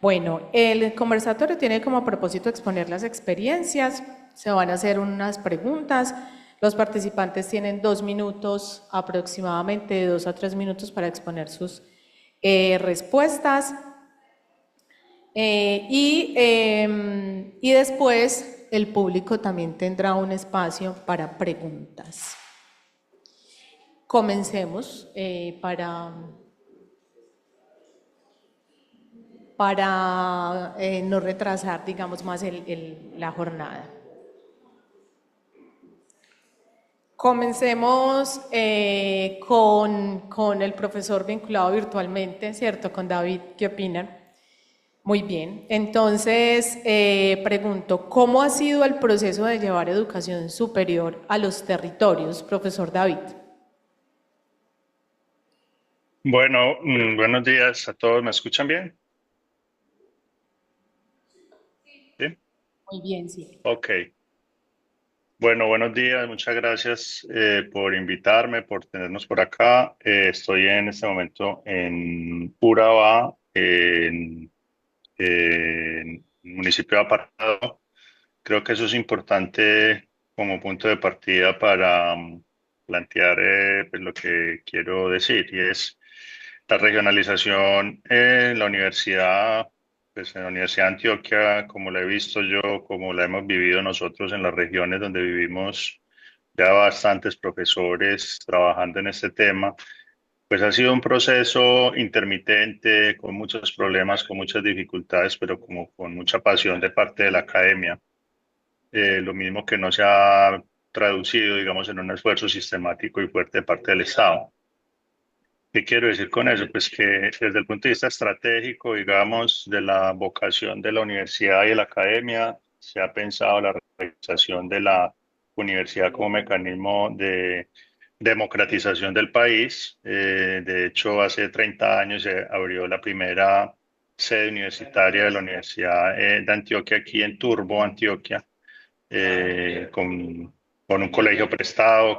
Bueno, el conversatorio tiene como propósito exponer las experiencias, se van a hacer unas preguntas, los participantes tienen 2 minutos aproximadamente, de 2 a 3 minutos para exponer sus respuestas y después el público también tendrá un espacio para preguntas. Comencemos para no retrasar, digamos, más la jornada. Comencemos con el profesor vinculado virtualmente, ¿cierto? Con David, ¿qué opinan? Muy bien, entonces pregunto, ¿cómo ha sido el proceso de llevar educación superior a los territorios, profesor David? Bueno, buenos días a todos. ¿Me escuchan bien? Sí. Muy bien, sí. Ok. Bueno, buenos días. Muchas gracias por invitarme, por tenernos por acá. Estoy en este momento en Urabá, en el municipio de Apartado. Creo que eso es importante como punto de partida para plantear pues, lo que quiero decir, y es la regionalización en la universidad, pues en la Universidad de Antioquia, como la he visto yo, como la hemos vivido nosotros en las regiones donde vivimos ya bastantes profesores trabajando en este tema, pues ha sido un proceso intermitente, con muchos problemas, con muchas dificultades, pero como con mucha pasión de parte de la academia. Lo mismo que no se ha traducido, digamos, en un esfuerzo sistemático y fuerte de parte del Estado. ¿Qué quiero decir con eso? Pues que desde el punto de vista estratégico, digamos, de la vocación de la universidad y de la academia, se ha pensado la realización de la universidad como mecanismo de democratización del país. De hecho, hace 30 años se abrió la primera sede universitaria de la Universidad de Antioquia, aquí en Turbo, Antioquia, con un colegio prestado,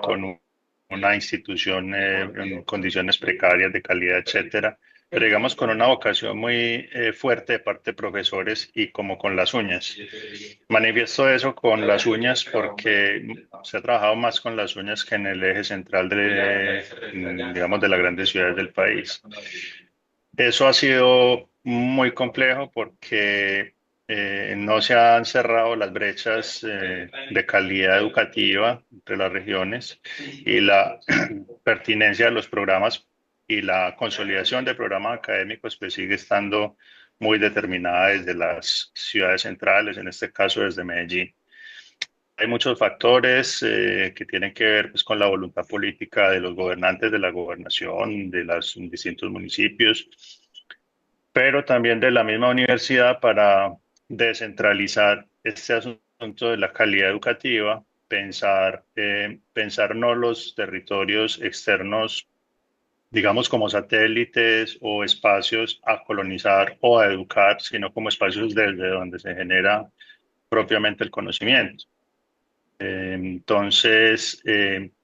una institución en condiciones precarias de calidad, etcétera, pero digamos con una vocación muy fuerte de parte de profesores y como con las uñas. Manifiesto eso con las uñas porque se ha trabajado más con las uñas que en el eje central digamos, de las grandes ciudades del país. Eso ha sido muy complejo porque no se han cerrado las brechas de calidad educativa entre las regiones y la pertinencia de los programas y la consolidación de programas académicos pues sigue estando muy determinada desde las ciudades centrales, en este caso desde Medellín. Hay muchos factores que tienen que ver pues, con la voluntad política de los gobernantes de la gobernación, de los distintos municipios, pero también de la misma universidad para descentralizar este asunto de la calidad educativa, pensar no los territorios externos, digamos, como satélites o espacios a colonizar o a educar, sino como espacios desde donde se genera propiamente el conocimiento. Entonces,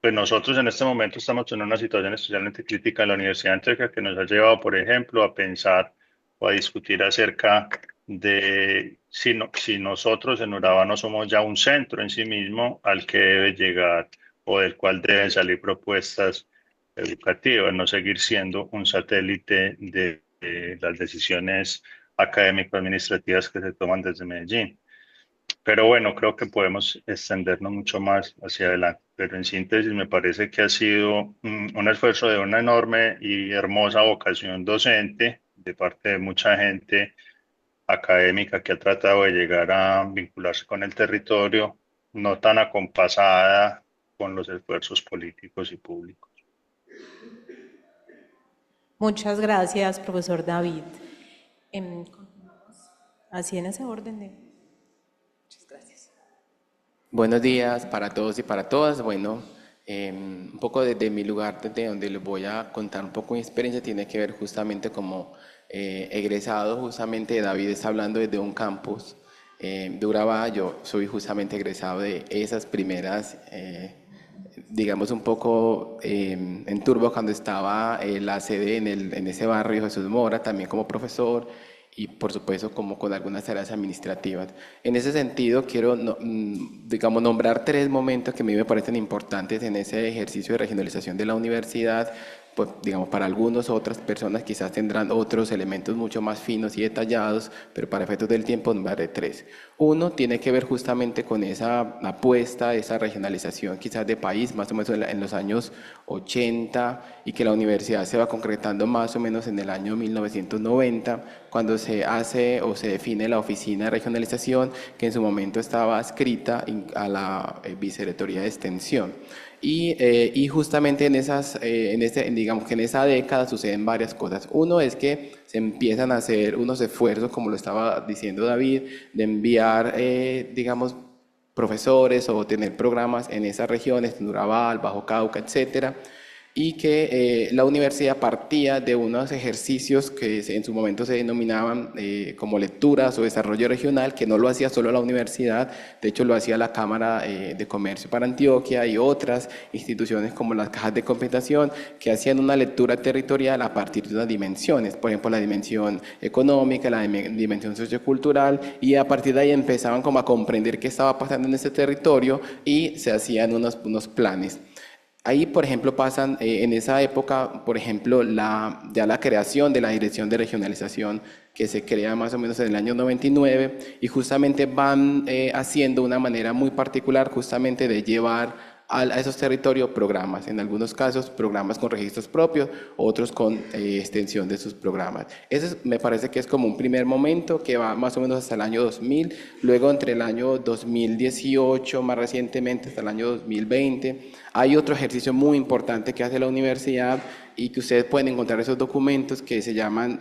pues nosotros en este momento estamos en una situación especialmente crítica en la Universidad de Antioquia que nos ha llevado, por ejemplo, a pensar o a discutir acerca de si nosotros en Urabá no somos ya un centro en sí mismo al que debe llegar o del cual deben salir propuestas educativas, no seguir siendo un satélite de las decisiones académico-administrativas que se toman desde Medellín. Pero bueno, creo que podemos extendernos mucho más hacia adelante. Pero en síntesis, me parece que ha sido un esfuerzo de una enorme y hermosa vocación docente de parte de mucha gente académica que ha tratado de llegar a vincularse con el territorio, no tan acompasada con los esfuerzos políticos y públicos. Muchas gracias, profesor David. Así en ese orden de... Muchas gracias. Buenos días para todos y para todas. Bueno, un poco desde mi lugar, desde donde les voy a contar un poco mi experiencia, tiene que ver justamente como egresado, justamente David está hablando desde un campus de Urabá. Yo soy justamente egresado de esas primeras, digamos un poco en Turbo cuando estaba la sede en ese barrio Jesús Mora, también como profesor y por supuesto como con algunas tareas administrativas. En ese sentido quiero, digamos, nombrar tres momentos que a mí me parecen importantes en ese ejercicio de regionalización de la universidad. Pues, digamos, para algunas otras personas quizás tendrán otros elementos mucho más finos y detallados, pero para efectos del tiempo nombraré tres. Uno tiene que ver justamente con esa apuesta, esa regionalización quizás de país, más o menos en los años 80, y que la universidad se va concretando más o menos en el año 1990, cuando se hace o se define la Oficina de Regionalización, que en su momento estaba adscrita a la Vicerrectoría de Extensión. Y justamente digamos que en esa década suceden varias cosas. Uno es que se empiezan a hacer unos esfuerzos, como lo estaba diciendo David, de enviar, digamos, profesores o tener programas en esas regiones, en Urabá, Bajo Cauca, etcétera, y que la universidad partía de unos ejercicios que en su momento se denominaban como lecturas o desarrollo regional, que no lo hacía solo la universidad, de hecho lo hacía la Cámara de Comercio para Antioquia y otras instituciones como las cajas de compensación, que hacían una lectura territorial a partir de unas dimensiones, por ejemplo la dimensión económica, la dimensión sociocultural, y a partir de ahí empezaban como a comprender qué estaba pasando en ese territorio y se hacían unos planes. Ahí, por ejemplo, pasan en esa época, por ejemplo, ya la creación de la Dirección de Regionalización, que se crea más o menos en el año 99, y justamente van haciendo una manera muy particular justamente de llevar a esos territorios programas, en algunos casos programas con registros propios, otros con extensión de sus programas. Eso me parece que es como un primer momento que va más o menos hasta el año 2000, luego entre el año 2018, más recientemente hasta el año 2020, hay otro ejercicio muy importante que hace la universidad y que ustedes pueden encontrar esos documentos que se llaman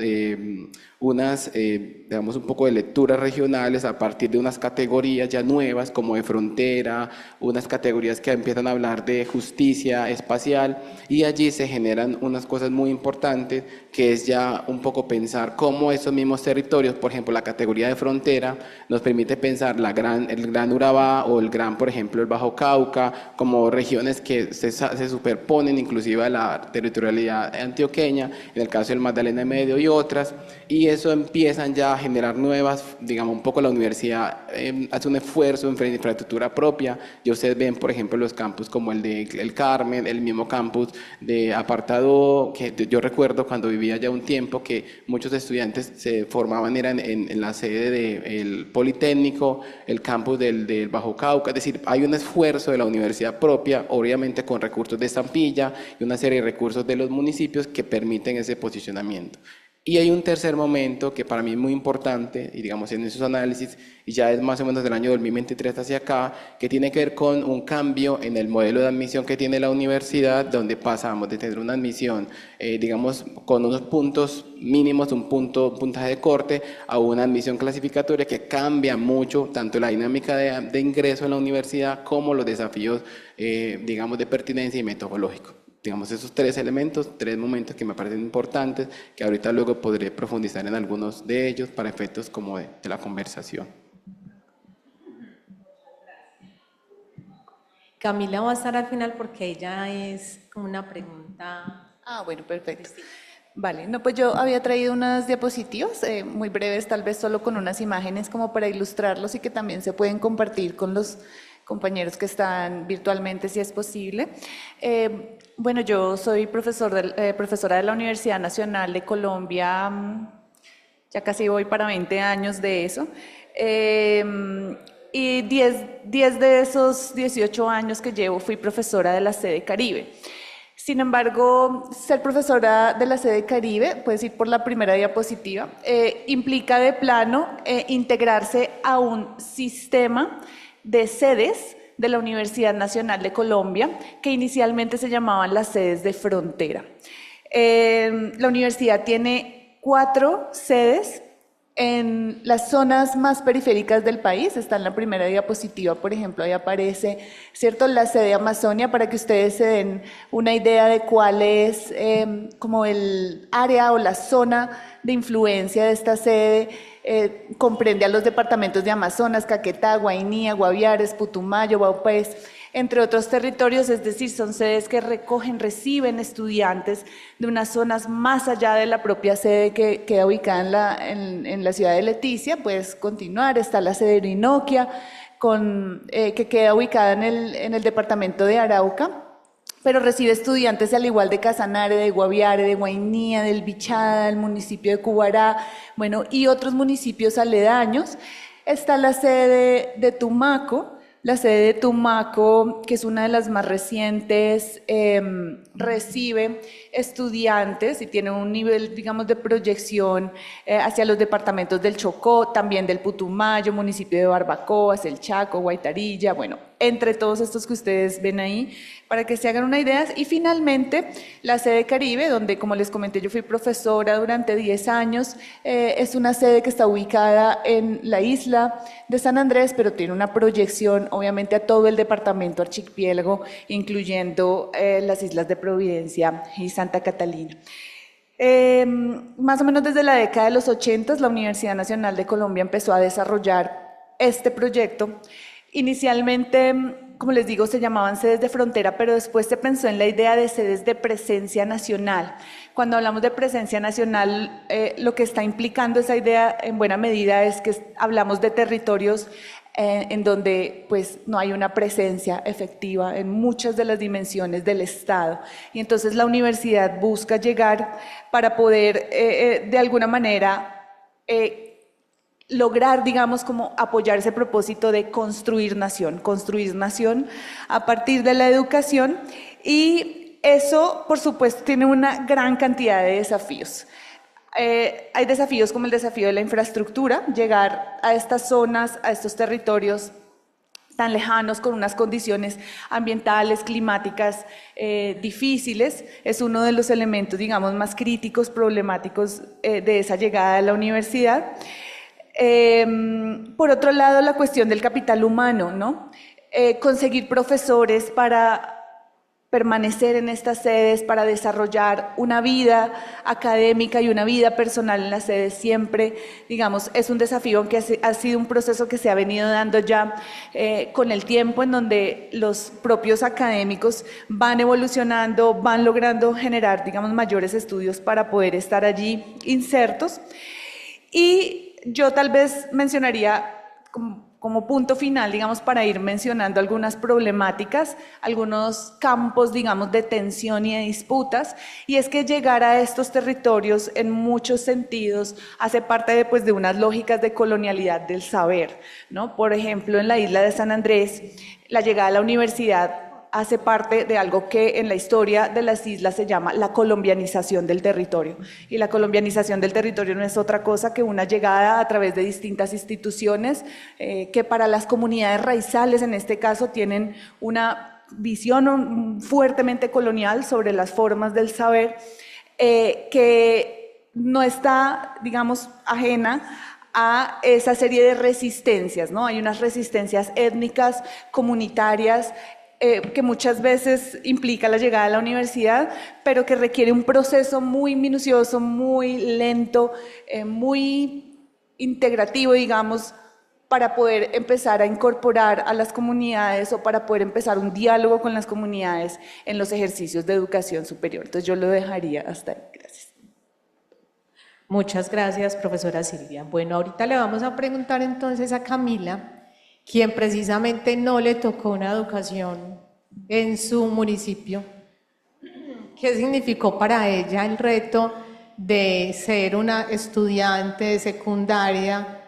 digamos, un poco de lecturas regionales a partir de unas categorías ya nuevas como de frontera, unas categorías que empiezan a hablar de justicia espacial, y allí se generan unas cosas muy importantes que es ya un poco pensar cómo esos mismos territorios, por ejemplo la categoría de frontera nos permite pensar el Gran Urabá o por ejemplo el Bajo Cauca como regiones que se superponen inclusive a la territorialidad antioqueña, en el caso del Magdalena Medio y otras, y eso empiezan ya a generar nuevas, digamos, un poco la universidad hace un esfuerzo en infraestructura propia, y ustedes ven, por ejemplo, los campus como el de El Carmen, el mismo campus de Apartado, que yo recuerdo cuando vivía ya un tiempo que muchos estudiantes se formaban eran en la sede del Politécnico, el campus del Bajo Cauca, es decir, hay un esfuerzo de la universidad propia, obviamente con recursos de estampilla y una serie de recursos de los municipios que permiten ese posicionamiento. Y hay un tercer momento que para mí es muy importante, y digamos en esos análisis, y ya es más o menos del año 2023 hacia acá, que tiene que ver con un cambio en el modelo de admisión que tiene la universidad, donde pasamos de tener una admisión, digamos, con unos puntos mínimos, un puntaje de corte, a una admisión clasificatoria que cambia mucho, tanto la dinámica de ingreso en la universidad como los desafíos, digamos, de pertinencia y metodológico. Digamos, esos tres elementos, tres momentos que me parecen importantes, que ahorita luego podré profundizar en algunos de ellos para efectos como de la conversación. Camila va a estar al final porque ella es como una pregunta. Bueno, perfecto. Vale, no, pues yo había traído unas diapositivas muy breves, tal vez solo con unas imágenes como para ilustrarlos y que también se pueden compartir con los compañeros que están virtualmente, si es posible. Bueno, yo soy profesora de la Universidad Nacional de Colombia, ya casi voy para 20 años de eso, y 10 de esos 18 años que llevo fui profesora de la sede Caribe. Sin embargo, ser profesora de la sede Caribe, puedes ir por la primera diapositiva, implica de plano integrarse a un sistema de sedes de la Universidad Nacional de Colombia, que inicialmente se llamaban las sedes de frontera. La universidad tiene 4 sedes en las zonas más periféricas del país. Está en la primera diapositiva, por ejemplo, ahí aparece, ¿cierto?, la sede Amazonia, para que ustedes se den una idea de cuál es como el área o la zona de influencia de esta sede. Comprende a los departamentos de Amazonas, Caquetá, Guainía, Guaviares, Putumayo, Vaupés. entre otros territorios, es decir, son sedes que recogen, reciben estudiantes de unas zonas más allá de la propia sede que queda ubicada en la ciudad de Leticia. Puedes continuar, está la sede de Orinoquia, que queda ubicada en el departamento de Arauca, pero recibe estudiantes al igual de Casanare, de Guaviare, de Guainía, del Bichada, del municipio de Cubará, bueno, y otros municipios aledaños. Está la sede de Tumaco. La sede de Tumaco, que es una de las más recientes, recibe estudiantes y tiene un nivel, digamos, de proyección hacia los departamentos del Chocó, también del Putumayo, municipio de Barbacoas, el Chaco, Guaitarilla, bueno, entre todos estos que ustedes ven ahí, para que se hagan una idea. Y finalmente, la sede Caribe, donde, como les comenté, yo fui profesora durante 10 años, es una sede que está ubicada en la isla de San Andrés, pero tiene una proyección, obviamente, a todo el departamento archipiélago, incluyendo las islas de Providencia y Santa Catalina. Más o menos desde la década de los 80, la Universidad Nacional de Colombia empezó a desarrollar este proyecto. Inicialmente, como les digo, se llamaban sedes de frontera, pero después se pensó en la idea de sedes de presencia nacional. Cuando hablamos de presencia nacional, lo que está implicando esa idea en buena medida es que hablamos de territorios en donde pues no hay una presencia efectiva en muchas de las dimensiones del Estado. Y entonces la universidad busca llegar para poder de alguna manera lograr, digamos, como apoyar ese propósito de construir nación a partir de la educación, y eso, por supuesto, tiene una gran cantidad de desafíos. Hay desafíos como el desafío de la infraestructura, llegar a estas zonas, a estos territorios tan lejanos, con unas condiciones ambientales, climáticas difíciles, es uno de los elementos, digamos, más críticos, problemáticos de esa llegada a la universidad. Por otro lado, la cuestión del capital humano, ¿no? Conseguir profesores para permanecer en estas sedes, para desarrollar una vida académica y una vida personal en las sedes siempre, digamos, es un desafío, aunque ha sido un proceso que se ha venido dando ya con el tiempo, en donde los propios académicos van evolucionando, van logrando generar, digamos, mayores estudios para poder estar allí insertos. Y yo tal vez mencionaría como punto final, digamos, para ir mencionando algunas problemáticas, algunos campos, digamos, de tensión y de disputas, y es que llegar a estos territorios en muchos sentidos hace parte de unas lógicas de colonialidad del saber, ¿no? Por ejemplo, en la isla de San Andrés, la llegada a la universidad hace parte de algo que en la historia de las islas se llama la colombianización del territorio. Y la colombianización del territorio no es otra cosa que una llegada a través de distintas instituciones que para las comunidades raizales, en este caso, tienen una visión fuertemente colonial sobre las formas del saber, que no está, digamos, ajena a esa serie de resistencias, ¿no? Hay unas resistencias étnicas, comunitarias, que muchas veces implica la llegada a la universidad, pero que requiere un proceso muy minucioso, muy lento, muy integrativo, digamos, para poder empezar a incorporar a las comunidades o para poder empezar un diálogo con las comunidades en los ejercicios de educación superior. Entonces yo lo dejaría hasta ahí. Gracias. Muchas gracias, profesora Silvia. Bueno, ahorita le vamos a preguntar entonces a Camila, quien precisamente no le tocó una educación en su municipio. ¿Qué significó para ella el reto de ser una estudiante de secundaria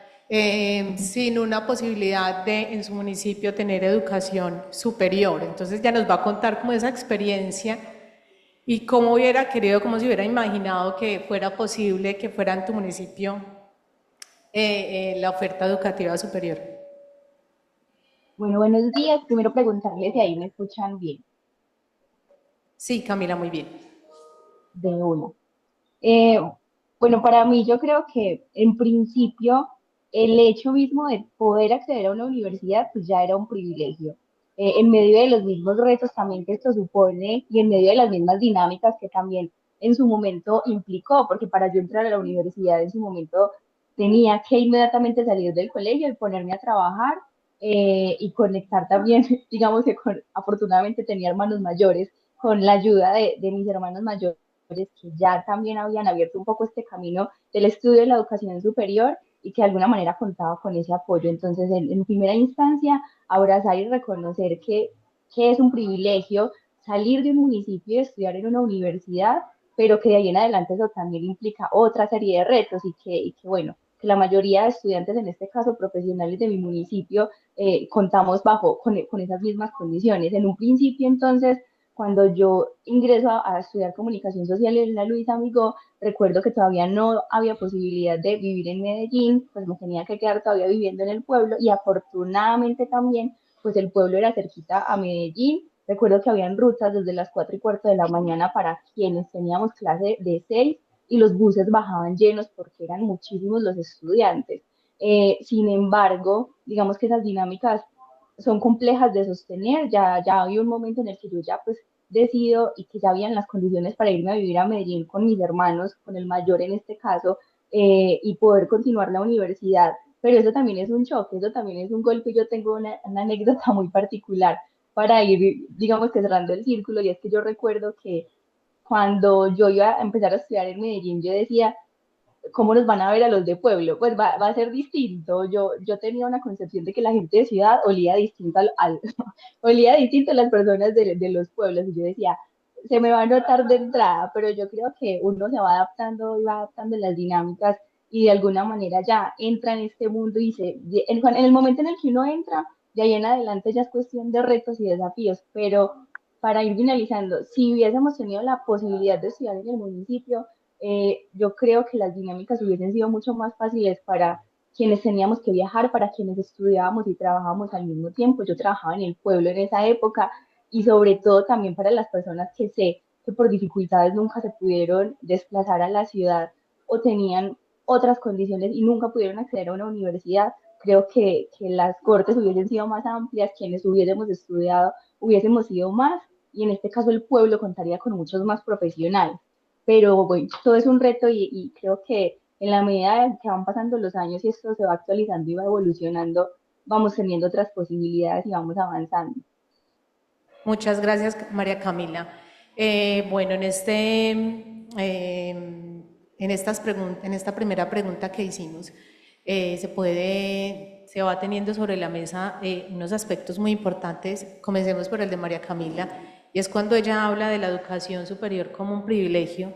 sin una posibilidad de en su municipio tener educación superior? Entonces ya nos va a contar como esa experiencia y cómo hubiera querido, cómo se hubiera imaginado que fuera posible que fuera en tu municipio la oferta educativa superior. Bueno, buenos días. Primero preguntarles si ahí me escuchan bien. Sí, Camila, muy bien. De una. Bueno, para mí yo creo que en principio el hecho mismo de poder acceder a una universidad pues ya era un privilegio. En medio de los mismos retos también que esto supone y en medio de las mismas dinámicas que también en su momento implicó, porque para yo entrar a la universidad en su momento tenía que inmediatamente salir del colegio y ponerme a trabajar y conectar también, digamos que afortunadamente tenía hermanos mayores, con la ayuda de mis hermanos mayores que ya también habían abierto un poco este camino del estudio de la educación superior y que de alguna manera contaba con ese apoyo. Entonces, en primera instancia, abrazar y reconocer que es un privilegio salir de un municipio y estudiar en una universidad, pero que de ahí en adelante eso también implica otra serie de retos y que bueno, que la mayoría de estudiantes, en este caso profesionales de mi municipio, contamos con esas mismas condiciones. En un principio, entonces, cuando yo ingreso a estudiar comunicación social en la Luis Amigó, recuerdo que todavía no había posibilidad de vivir en Medellín, pues me tenía que quedar todavía viviendo en el pueblo y afortunadamente también, pues el pueblo era cerquita a Medellín. Recuerdo que habían rutas desde las 4:15 de la mañana para quienes teníamos clase de 6 y los buses bajaban llenos porque eran muchísimos los estudiantes. Sin embargo, digamos que esas dinámicas son complejas de sostener. Ya había un momento en el que yo ya pues decido y que ya habían las condiciones para irme a vivir a Medellín con mis hermanos, con el mayor en este caso, y poder continuar la universidad. Pero eso también es un choque, eso también es un golpe. Yo tengo una anécdota muy particular para ir, digamos que cerrando el círculo, y es que yo recuerdo que cuando yo iba a empezar a estudiar en Medellín, yo decía, ¿cómo nos van a ver a los de pueblo? Pues va a ser distinto. Yo tenía una concepción de que la gente de ciudad olía distinto olía distinto a las personas de los pueblos. Y yo decía, se me va a notar de entrada, pero yo creo que uno se va adaptando y va adaptando las dinámicas y de alguna manera ya entra en este mundo y en el momento en el que uno entra, de ahí en adelante ya es cuestión de retos y desafíos. Pero para ir finalizando, si hubiésemos tenido la posibilidad de estudiar en el municipio, yo creo que las dinámicas hubiesen sido mucho más fáciles para quienes teníamos que viajar, para quienes estudiábamos y trabajábamos al mismo tiempo. Yo trabajaba en el pueblo en esa época y sobre todo también para las personas que sé que por dificultades nunca se pudieron desplazar a la ciudad o tenían otras condiciones y nunca pudieron acceder a una universidad. Creo que las cortes hubiesen sido más amplias, quienes hubiésemos estudiado hubiésemos sido más y en este caso el pueblo contaría con muchos más profesionales. Pero bueno, todo es un reto y creo que en la medida en que van pasando los años y esto se va actualizando y va evolucionando, vamos teniendo otras posibilidades y vamos avanzando. Muchas gracias, María Camila. Bueno, en esta primera pregunta que hicimos, se va teniendo sobre la mesa unos aspectos muy importantes. Comencemos por el de María Camila, y es cuando ella habla de la educación superior como un privilegio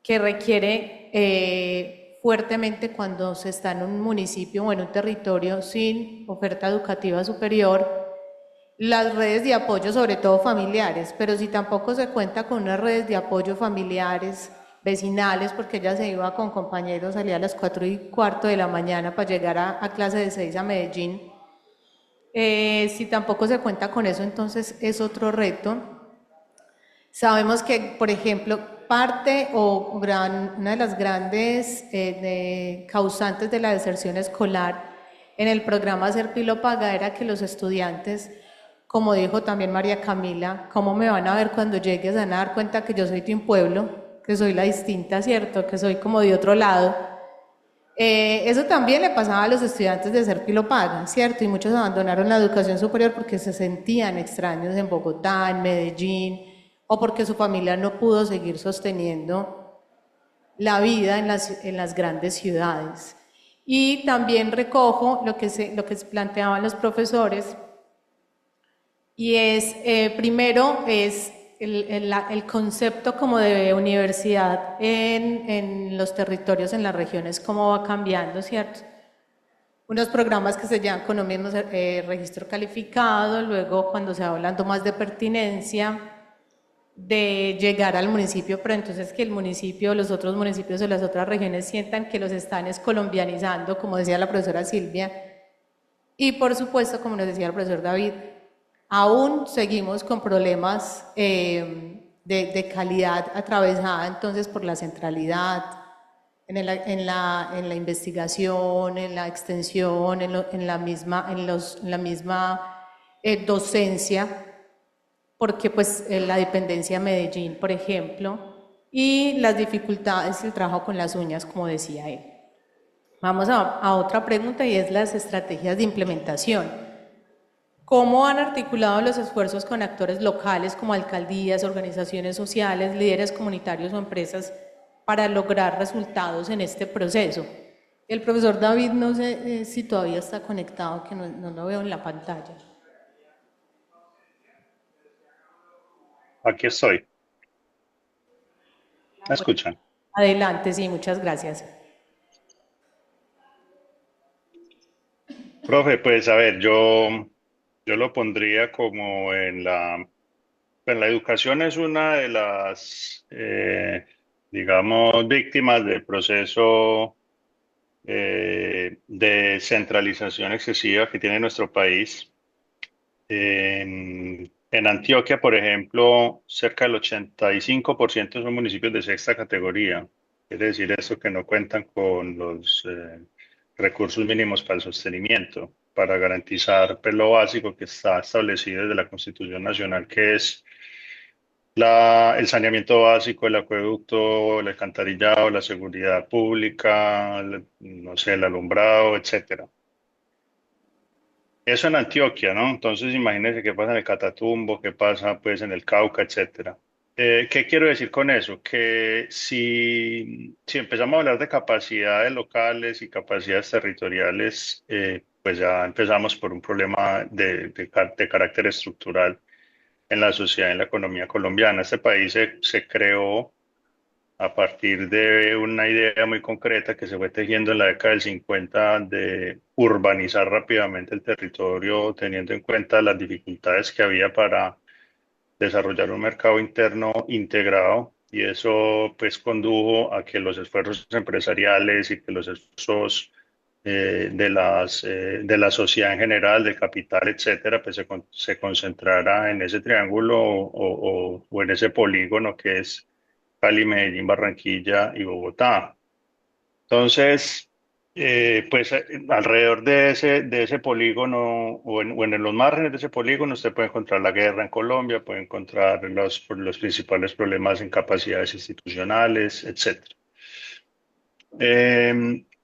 que requiere fuertemente cuando se está en un municipio o en un territorio sin oferta educativa superior, las redes de apoyo, sobre todo familiares, pero si tampoco se cuenta con unas redes de apoyo familiares, vecinales, porque ella se iba con compañeros, salía a las 4:15 de la mañana para llegar a clase de 6 a Medellín. Si tampoco se cuenta con eso, entonces es otro reto. Sabemos que, por ejemplo, una de las grandes causantes de la deserción escolar en el programa Ser Pilo Paga era que los estudiantes, como dijo también María Camila, ¿cómo me van a ver cuando llegue? Se van a dar cuenta que yo soy de un pueblo, que soy la distinta, ¿cierto? Que soy como de otro lado. Eso también le pasaba a los estudiantes de Ser Pilo Paga, ¿cierto? Y muchos abandonaron la educación superior porque se sentían extraños en Bogotá, en Medellín, o porque su familia no pudo seguir sosteniendo la vida en las grandes ciudades. Y también recojo lo que se planteaban los profesores, y es, primero, es el concepto como de universidad en los territorios, en las regiones, cómo va cambiando, ¿cierto? Unos programas que se llaman con un mismo registro calificado, luego cuando se va hablando más de pertinencia, de llegar al municipio, pero entonces que el municipio, los otros municipios o las otras regiones sientan que los están colombianizando, como decía la profesora Silvia, y por supuesto, como nos decía el profesor David, aún seguimos con problemas de calidad atravesada entonces por la centralidad, en la investigación, en la extensión, en la misma docencia, porque pues la dependencia de Medellín, por ejemplo, y las dificultades y el trabajo con las uñas, como decía él. Vamos a otra pregunta y es las estrategias de implementación. ¿Cómo han articulado los esfuerzos con actores locales como alcaldías, organizaciones sociales, líderes comunitarios o empresas para lograr resultados en este proceso? El profesor David, no sé si todavía está conectado, que no lo veo en la pantalla. Aquí estoy. ¿Me escuchan? Adelante, sí, muchas gracias. Profe, pues a ver, yo lo pondría como en la educación es una de las, digamos, víctimas del proceso de centralización excesiva que tiene nuestro país. En Antioquia, por ejemplo, cerca del 85% son municipios de sexta categoría. Quiere decir eso que no cuentan con los recursos mínimos para el sostenimiento, para garantizar pues, lo básico que está establecido desde la Constitución Nacional, que es el saneamiento básico, el acueducto, el alcantarillado, la seguridad pública, no sé, el alumbrado, etcétera. Eso en Antioquia, ¿no? Entonces imagínense qué pasa en el Catatumbo, qué pasa pues en el Cauca, etcétera. ¿Qué quiero decir con eso? Que si empezamos a hablar de capacidades locales y capacidades territoriales, pues ya empezamos por un problema de carácter estructural en la sociedad y en la economía colombiana. Este país se creó a partir de una idea muy concreta que se fue tejiendo en la década del 50 de urbanizar rápidamente el territorio, teniendo en cuenta las dificultades que había para desarrollar un mercado interno integrado. Y eso pues condujo a que los esfuerzos empresariales y que los esfuerzos de la sociedad en general, del capital, etcétera, pues se concentrara en ese triángulo o en ese polígono que es Cali, Medellín, Barranquilla y Bogotá. Entonces, pues alrededor de ese polígono o en los márgenes de ese polígono usted puede encontrar la guerra en Colombia, puede encontrar los principales problemas en capacidades institucionales, etcétera.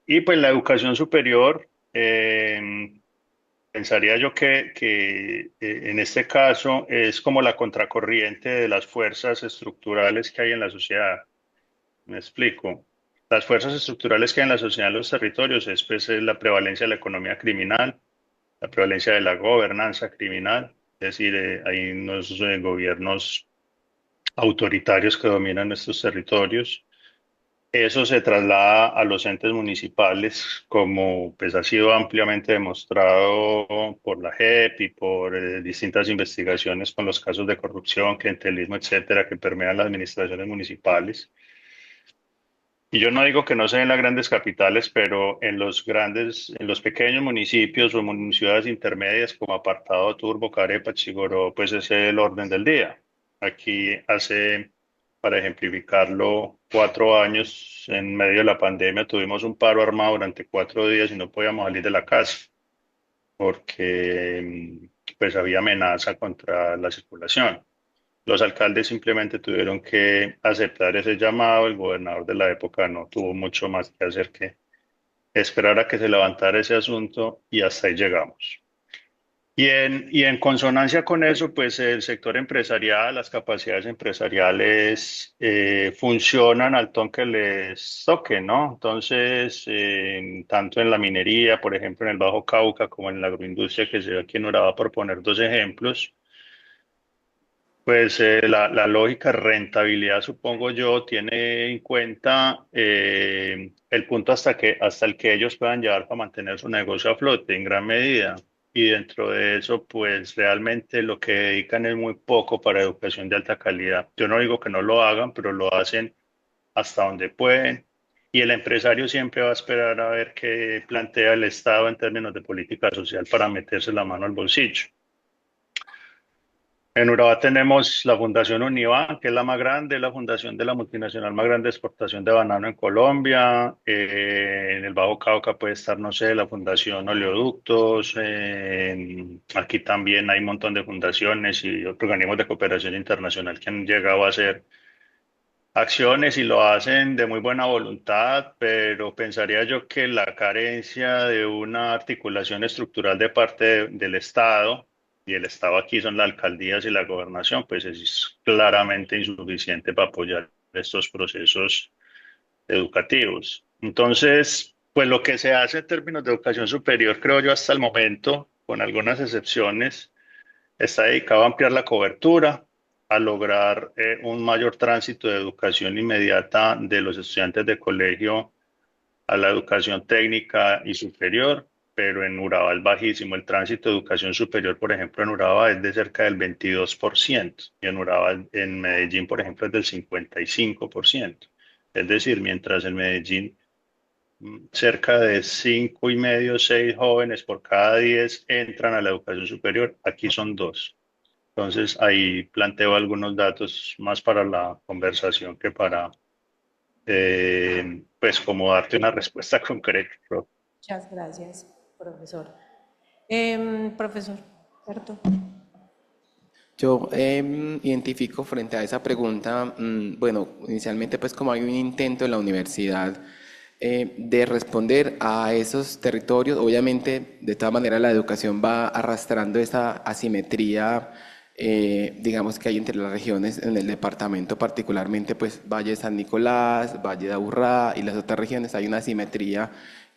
Y pues la educación superior, pensaría yo que en este caso es como la contracorriente de las fuerzas estructurales que hay en la sociedad. Me explico. Las fuerzas estructurales que hay en la sociedad, en los territorios, es, pues, es la prevalencia de la economía criminal, la prevalencia de la gobernanza criminal, es decir, hay unos gobiernos autoritarios que dominan estos territorios. Eso se traslada a los entes municipales, como pues, ha sido ampliamente demostrado por la JEP y por distintas investigaciones con los casos de corrupción, clientelismo, etcétera, que permean las administraciones municipales. Y yo no digo que no se den en las grandes capitales, pero en los pequeños municipios o ciudades intermedias como Apartado, Turbo, Carepa, Chigoró, pues ese es el orden del día. Aquí hace, para ejemplificarlo, 4 años en medio de la pandemia tuvimos un paro armado durante 4 días y no podíamos salir de la casa porque pues había amenaza contra la circulación. Los alcaldes simplemente tuvieron que aceptar ese llamado. El gobernador de la época no tuvo mucho más que hacer que esperar a que se levantara ese asunto y hasta ahí llegamos. Y en consonancia con eso, pues el sector empresarial, las capacidades empresariales funcionan al ton que les toque, ¿no? Entonces, tanto en la minería, por ejemplo, en el Bajo Cauca, como en la agroindustria que se ve aquí en Urabá, por poner dos ejemplos, pues la lógica de rentabilidad, supongo yo, tiene en cuenta el punto hasta el que ellos puedan llevar para mantener su negocio a flote en gran medida. Y dentro de eso, pues realmente lo que dedican es muy poco para educación de alta calidad. Yo no digo que no lo hagan, pero lo hacen hasta donde pueden. Y el empresario siempre va a esperar a ver qué plantea el Estado en términos de política social para meterse la mano al bolsillo. En Urabá tenemos la Fundación Univan, que es la más grande, la fundación de la multinacional más grande de exportación de banano en Colombia. En el Bajo Cauca puede estar, no sé, la Fundación Oleoductos. Aquí también hay un montón de fundaciones y organismos de cooperación internacional que han llegado a hacer acciones y lo hacen de muy buena voluntad, pero pensaría yo que la carencia de una articulación estructural de parte del Estado y el Estado aquí son las alcaldías y la gobernación, pues es claramente insuficiente para apoyar estos procesos educativos. Entonces, pues lo que se hace en términos de educación superior, creo yo, hasta el momento, con algunas excepciones, está dedicado a ampliar la cobertura, a lograr un mayor tránsito de educación inmediata de los estudiantes de colegio a la educación técnica y superior, pero en Urabá es bajísimo. El tránsito de educación superior, por ejemplo, en Urabá es de cerca del 22% y en Urabá, en Medellín, por ejemplo, es del 55%. Es decir, mientras en Medellín cerca de 5,5, 6 jóvenes por cada 10 entran a la educación superior, aquí son 2. Entonces ahí planteo algunos datos más para la conversación que para, pues, como darte una respuesta concreta, profe. Muchas gracias, profesor. Profesor, ¿cierto? Yo identifico frente a esa pregunta, bueno, inicialmente pues como hay un intento en la universidad de responder a esos territorios, obviamente de todas maneras la educación va arrastrando esa asimetría, digamos que hay entre las regiones en el departamento, particularmente pues Valle de San Nicolás, Valle de Aburrá y las otras regiones, hay una asimetría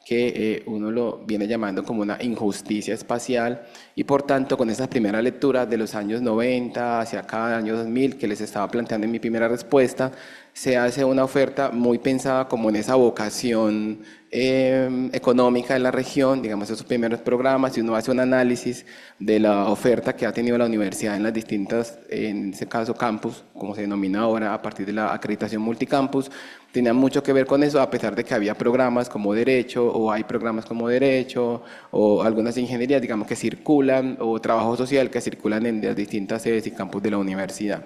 que uno lo viene llamando como una injusticia espacial y por tanto con esas primeras lecturas de los años 90 hacia acá, el año 2000 que les estaba planteando en mi primera respuesta, se hace una oferta muy pensada como en esa vocación económica de la región, digamos esos primeros programas, y uno hace un análisis de la oferta que ha tenido la universidad en las distintas, en ese caso campus, como se denomina ahora a partir de la acreditación multicampus, tenía mucho que ver con eso, a pesar de que había programas como Derecho, o hay programas como Derecho, o algunas ingenierías, digamos, que circulan, o trabajo social que circulan en las distintas sedes y campus de la universidad.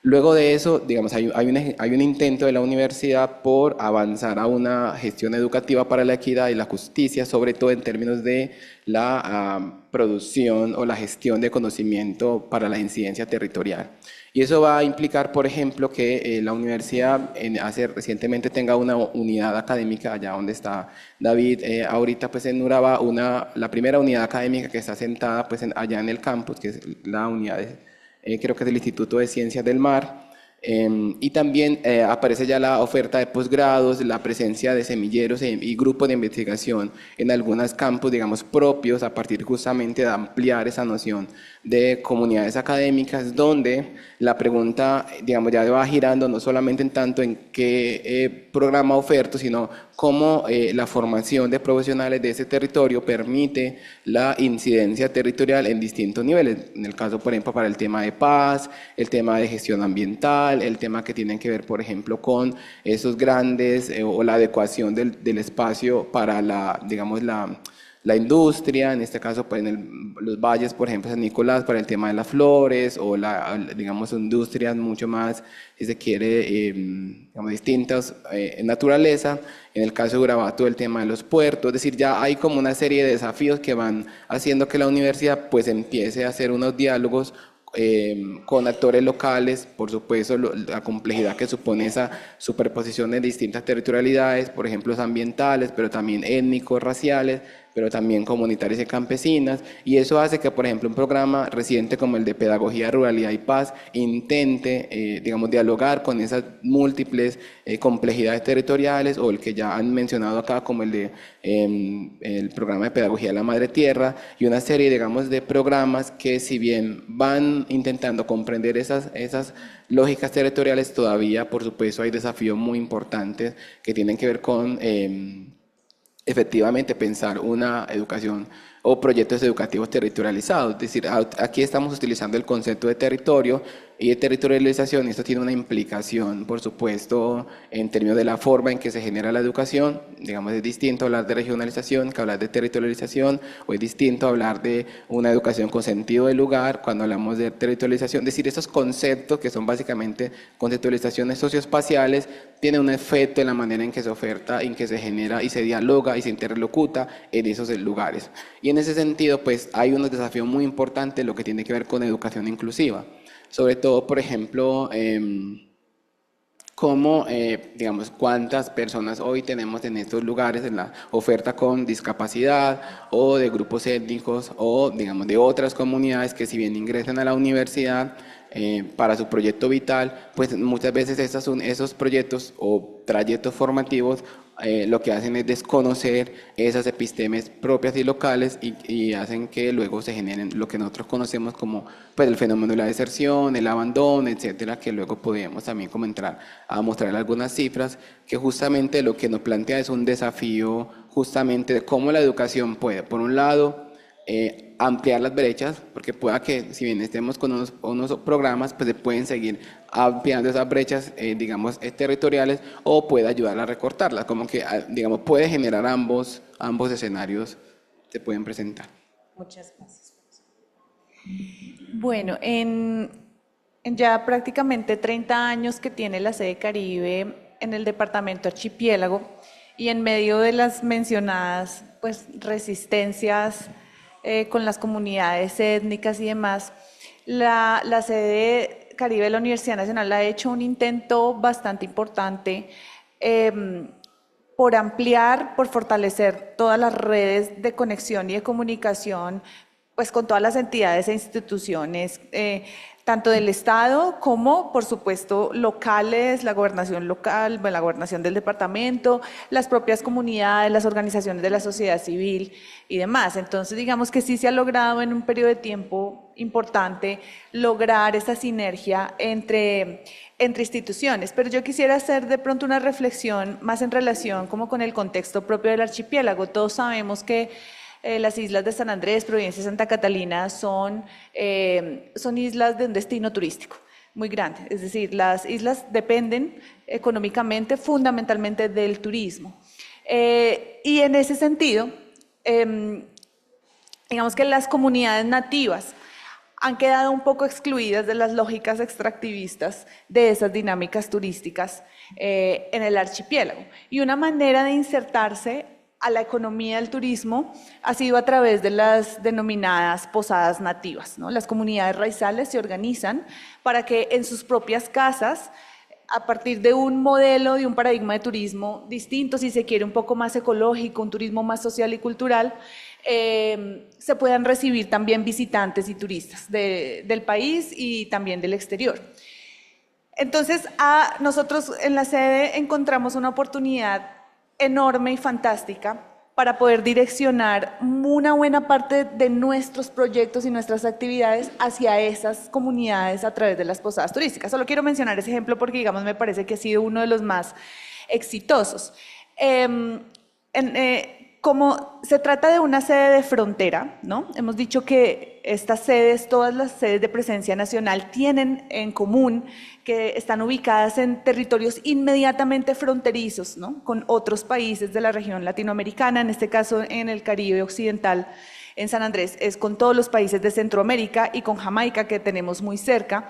Luego de eso, digamos, hay un intento de la universidad por avanzar a una gestión educativa para la equidad y la justicia, sobre todo en términos de la producción o la gestión de conocimiento para la incidencia territorial. Y eso va a implicar, por ejemplo, que la universidad recientemente tenga una unidad académica, allá donde está David, ahorita pues en Urabá, la primera unidad académica que está sentada pues allá en el campus, que es la unidad creo que es del Instituto de Ciencias del Mar, y también aparece ya la oferta de posgrados, la presencia de semilleros y grupos de investigación en algunos campos, digamos, propios, a partir justamente de ampliar esa noción de comunidades académicas, donde la pregunta, digamos, ya va girando no solamente en tanto en qué programa oferto, sino cómo la formación de profesionales de ese territorio permite la incidencia territorial en distintos niveles. En el caso, por ejemplo, para el tema de paz, el tema de gestión ambiental, el tema que tienen que ver, por ejemplo, con esos grandes o la adecuación del espacio para la industria, en este caso pues, los valles, por ejemplo, San Nicolás, para el tema de las flores, o digamos, industrias mucho más, si se quiere, digamos, distintas en naturaleza. En el caso de Urabá, todo el tema de los puertos, es decir, ya hay como una serie de desafíos que van haciendo que la universidad pues empiece a hacer unos diálogos con actores locales, por supuesto la complejidad que supone esa superposición de distintas territorialidades, por ejemplo ambientales, pero también étnicos, raciales, pero también comunitarias y campesinas, y eso hace que, por ejemplo, un programa reciente como el de Pedagogía, Ruralidad y Paz intente, digamos, dialogar con esas múltiples complejidades territoriales, o el que ya han mencionado acá como el programa de Pedagogía de la Madre Tierra, y una serie, digamos, de programas que, si bien van intentando comprender esas lógicas territoriales, todavía, por supuesto, hay desafíos muy importantes que tienen que ver con efectivamente pensar una educación o proyectos educativos territorializados. Es decir, aquí estamos utilizando el concepto de territorio y de territorialización, y esto tiene una implicación, por supuesto, en términos de la forma en que se genera la educación. Digamos, es distinto hablar de regionalización que hablar de territorialización, o es distinto hablar de una educación con sentido de lugar cuando hablamos de territorialización. Es decir, esos conceptos, que son básicamente conceptualizaciones socioespaciales, tienen un efecto en la manera en que se oferta, en que se genera y se dialoga y se interlocuta en esos lugares. Y en ese sentido, pues hay unos desafíos muy importantes en lo que tiene que ver con educación inclusiva. Sobre todo, por ejemplo, como, digamos, cuántas personas hoy tenemos en estos lugares en la oferta con discapacidad o de grupos étnicos o, digamos, de otras comunidades que si bien ingresan a la universidad para su proyecto vital, pues muchas veces esos proyectos o trayectos formativos lo que hacen es desconocer esas epistemes propias y locales y hacen que luego se generen lo que nosotros conocemos como pues, el fenómeno de la deserción, el abandono, etcétera, que luego podríamos también comentar a mostrar algunas cifras que justamente lo que nos plantea es un desafío justamente de cómo la educación puede, por un lado, ampliar las brechas, porque pueda que si bien estemos con unos programas, pues se pueden seguir ampliando esas brechas, digamos, territoriales, o puede ayudar a recortarlas, como que, digamos, puede generar ambos escenarios se pueden presentar. Muchas gracias. Bueno, en ya prácticamente 30 años que tiene la sede Caribe en el departamento Archipiélago y en medio de las mencionadas pues, resistencias con las comunidades étnicas y demás, la sede Caribe de la Universidad Nacional ha hecho un intento bastante importante por ampliar, por fortalecer todas las redes de conexión y de comunicación pues con todas las entidades e instituciones, tanto del Estado como, por supuesto, locales, la gobernación local, la gobernación del departamento, las propias comunidades, las organizaciones de la sociedad civil y demás. Entonces, digamos que sí se ha logrado en un periodo de tiempo importante lograr esa sinergia entre instituciones, pero yo quisiera hacer de pronto una reflexión más en relación como con el contexto propio del archipiélago. Todos sabemos que las islas de San Andrés, Providencia y Santa Catalina son islas de un destino turístico muy grande. Es decir, las islas dependen económicamente, fundamentalmente del turismo. Y en ese sentido, digamos que las comunidades nativas han quedado un poco excluidas de las lógicas extractivistas de esas dinámicas turísticas en el archipiélago. Y una manera de insertarse a la economía del turismo ha sido a través de las denominadas posadas nativas, ¿no? Las comunidades raizales se organizan para que en sus propias casas, a partir de un modelo, de un paradigma de turismo distinto, si se quiere un poco más ecológico, un turismo más social y cultural, se puedan recibir también visitantes y turistas del país y también del exterior. Entonces, nosotros en la sede encontramos una oportunidad enorme y fantástica para poder direccionar una buena parte de nuestros proyectos y nuestras actividades hacia esas comunidades a través de las posadas turísticas. Solo quiero mencionar ese ejemplo porque, digamos, me parece que ha sido uno de los más exitosos. Como se trata de una sede de frontera, ¿no? Hemos dicho que estas sedes, todas las sedes de presencia nacional tienen en común que están ubicadas en territorios inmediatamente fronterizos, ¿no? Con otros países de la región latinoamericana, en este caso en el Caribe occidental, en San Andrés, es con todos los países de Centroamérica y con Jamaica, que tenemos muy cerca.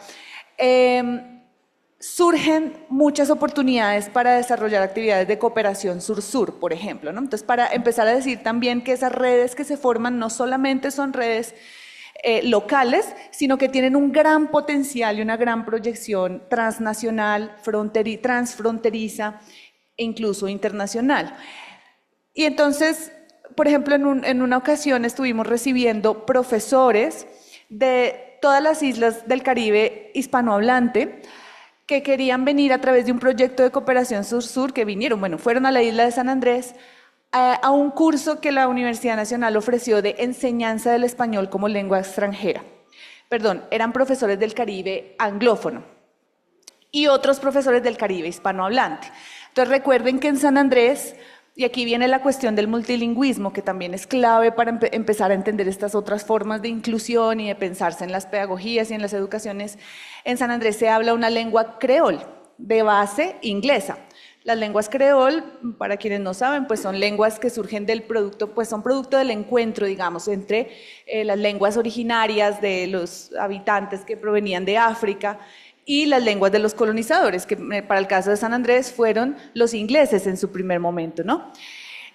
Surgen muchas oportunidades para desarrollar actividades de cooperación sur-sur, por ejemplo, ¿no? Entonces, para empezar a decir también que esas redes que se forman no solamente son redes locales, sino que tienen un gran potencial y una gran proyección transnacional, transfronteriza e incluso internacional. Y entonces, por ejemplo, en una ocasión estuvimos recibiendo profesores de todas las islas del Caribe hispanohablante que querían venir a través de un proyecto de cooperación sur-sur, que fueron a la isla de San Andrés a un curso que la Universidad Nacional ofreció de enseñanza del español como lengua extranjera. Perdón, eran profesores del Caribe anglófono y otros profesores del Caribe hispanohablante. Entonces recuerden que en San Andrés, y aquí viene la cuestión del multilingüismo, que también es clave para empezar a entender estas otras formas de inclusión y de pensarse en las pedagogías y en las educaciones. En San Andrés se habla una lengua creol, de base inglesa. Las lenguas creol, para quienes no saben, pues son lenguas que surgen del producto, pues son producto del encuentro, digamos, entre las lenguas originarias de los habitantes que provenían de África y las lenguas de los colonizadores, que para el caso de San Andrés fueron los ingleses en su primer momento, ¿no?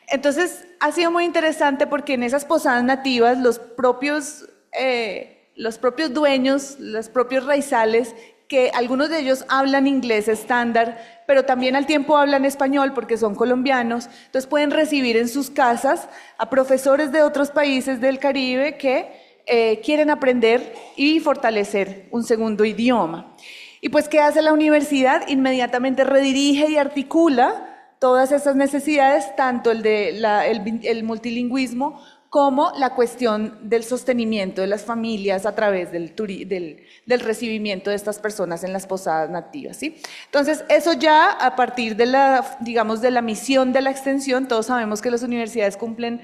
Entonces, ha sido muy interesante porque en esas posadas nativas los propios dueños, los propios raizales que algunos de ellos hablan inglés estándar, pero también al tiempo hablan español porque son colombianos, entonces pueden recibir en sus casas a profesores de otros países del Caribe que quieren aprender y fortalecer un segundo idioma. Y pues, ¿qué hace la universidad? Inmediatamente redirige y articula todas esas necesidades, tanto el multilingüismo como la cuestión del sostenimiento de las familias a través del recibimiento de estas personas en las posadas nativas, ¿sí? Entonces, eso ya a partir de digamos, de la misión de la extensión, todos sabemos que las universidades cumplen,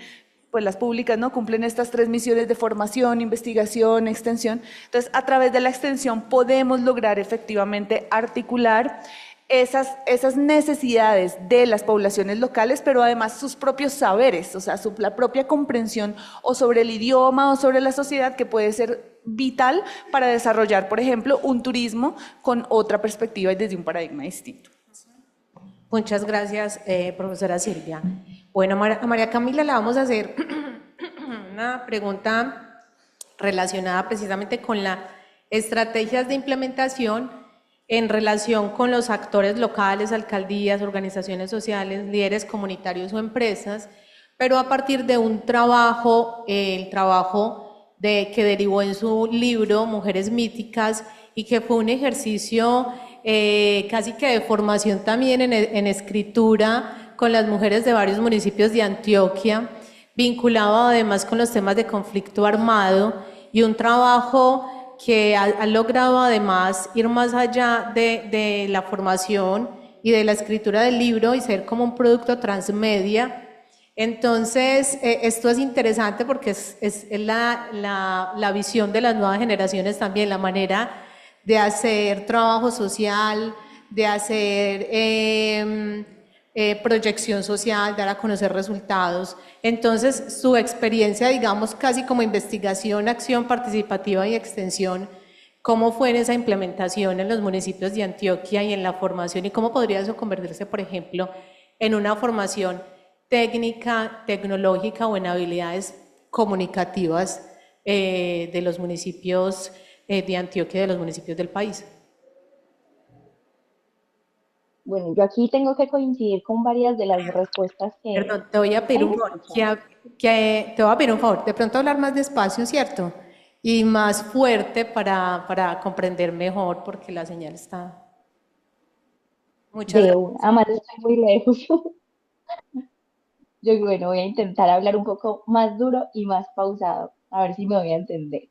pues las públicas, ¿no? Cumplen estas 3 misiones de formación, investigación, extensión. Entonces, a través de la extensión podemos lograr efectivamente articular esas necesidades de las poblaciones locales, pero además sus propios saberes, o sea, la propia comprensión o sobre el idioma o sobre la sociedad, que puede ser vital para desarrollar, por ejemplo, un turismo con otra perspectiva y desde un paradigma distinto. Muchas gracias, profesora Silvia. Bueno, a María Camila le vamos a hacer una pregunta relacionada precisamente con las estrategias de implementación en relación con los actores locales, alcaldías, organizaciones sociales, líderes comunitarios o empresas, pero a partir de un trabajo, el trabajo que derivó en su libro Mujeres Míticas, y que fue un ejercicio casi que de formación también en escritura con las mujeres de varios municipios de Antioquia, vinculado además con los temas de conflicto armado, y un trabajo que ha logrado además ir más allá de la formación y de la escritura del libro y ser como un producto transmedia. Entonces, esto es interesante porque es la visión de las nuevas generaciones también, la manera de hacer trabajo social, de hacer proyección social, dar a conocer resultados. Entonces, su experiencia, digamos, casi como investigación, acción participativa y extensión, ¿cómo fue en esa implementación en los municipios de Antioquia y en la formación? ¿Y cómo podría eso convertirse, por ejemplo, en una formación técnica, tecnológica o en habilidades comunicativas de los municipios de Antioquia y de los municipios del país? Bueno, yo aquí tengo que coincidir con varias de las respuestas que... Perdón, te voy a pedir ¿Ahí un me favor, escuchan? te voy a pedir un favor, de pronto hablar más despacio, ¿cierto? Y más fuerte para comprender mejor, porque la señal está... Muchas De gracias. una, además estoy muy lejos. Yo, bueno, voy a intentar hablar un poco más duro y más pausado, a ver si me voy a entender.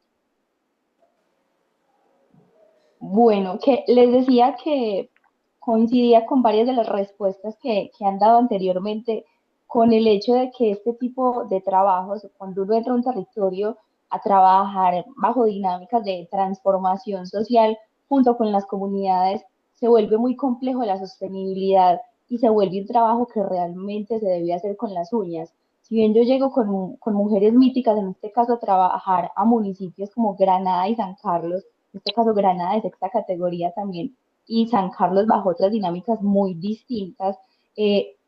Bueno, que les decía que coincidía con varias de las respuestas que han dado anteriormente, con el hecho de que este tipo de trabajos, cuando uno entra a un territorio a trabajar bajo dinámicas de transformación social junto con las comunidades, se vuelve muy complejo la sostenibilidad y se vuelve un trabajo que realmente se debe hacer con las uñas. Si bien yo llego con mujeres míticas, en este caso a trabajar a municipios como Granada y San Carlos, en este caso Granada es esta categoría también, y San Carlos bajo otras dinámicas muy distintas,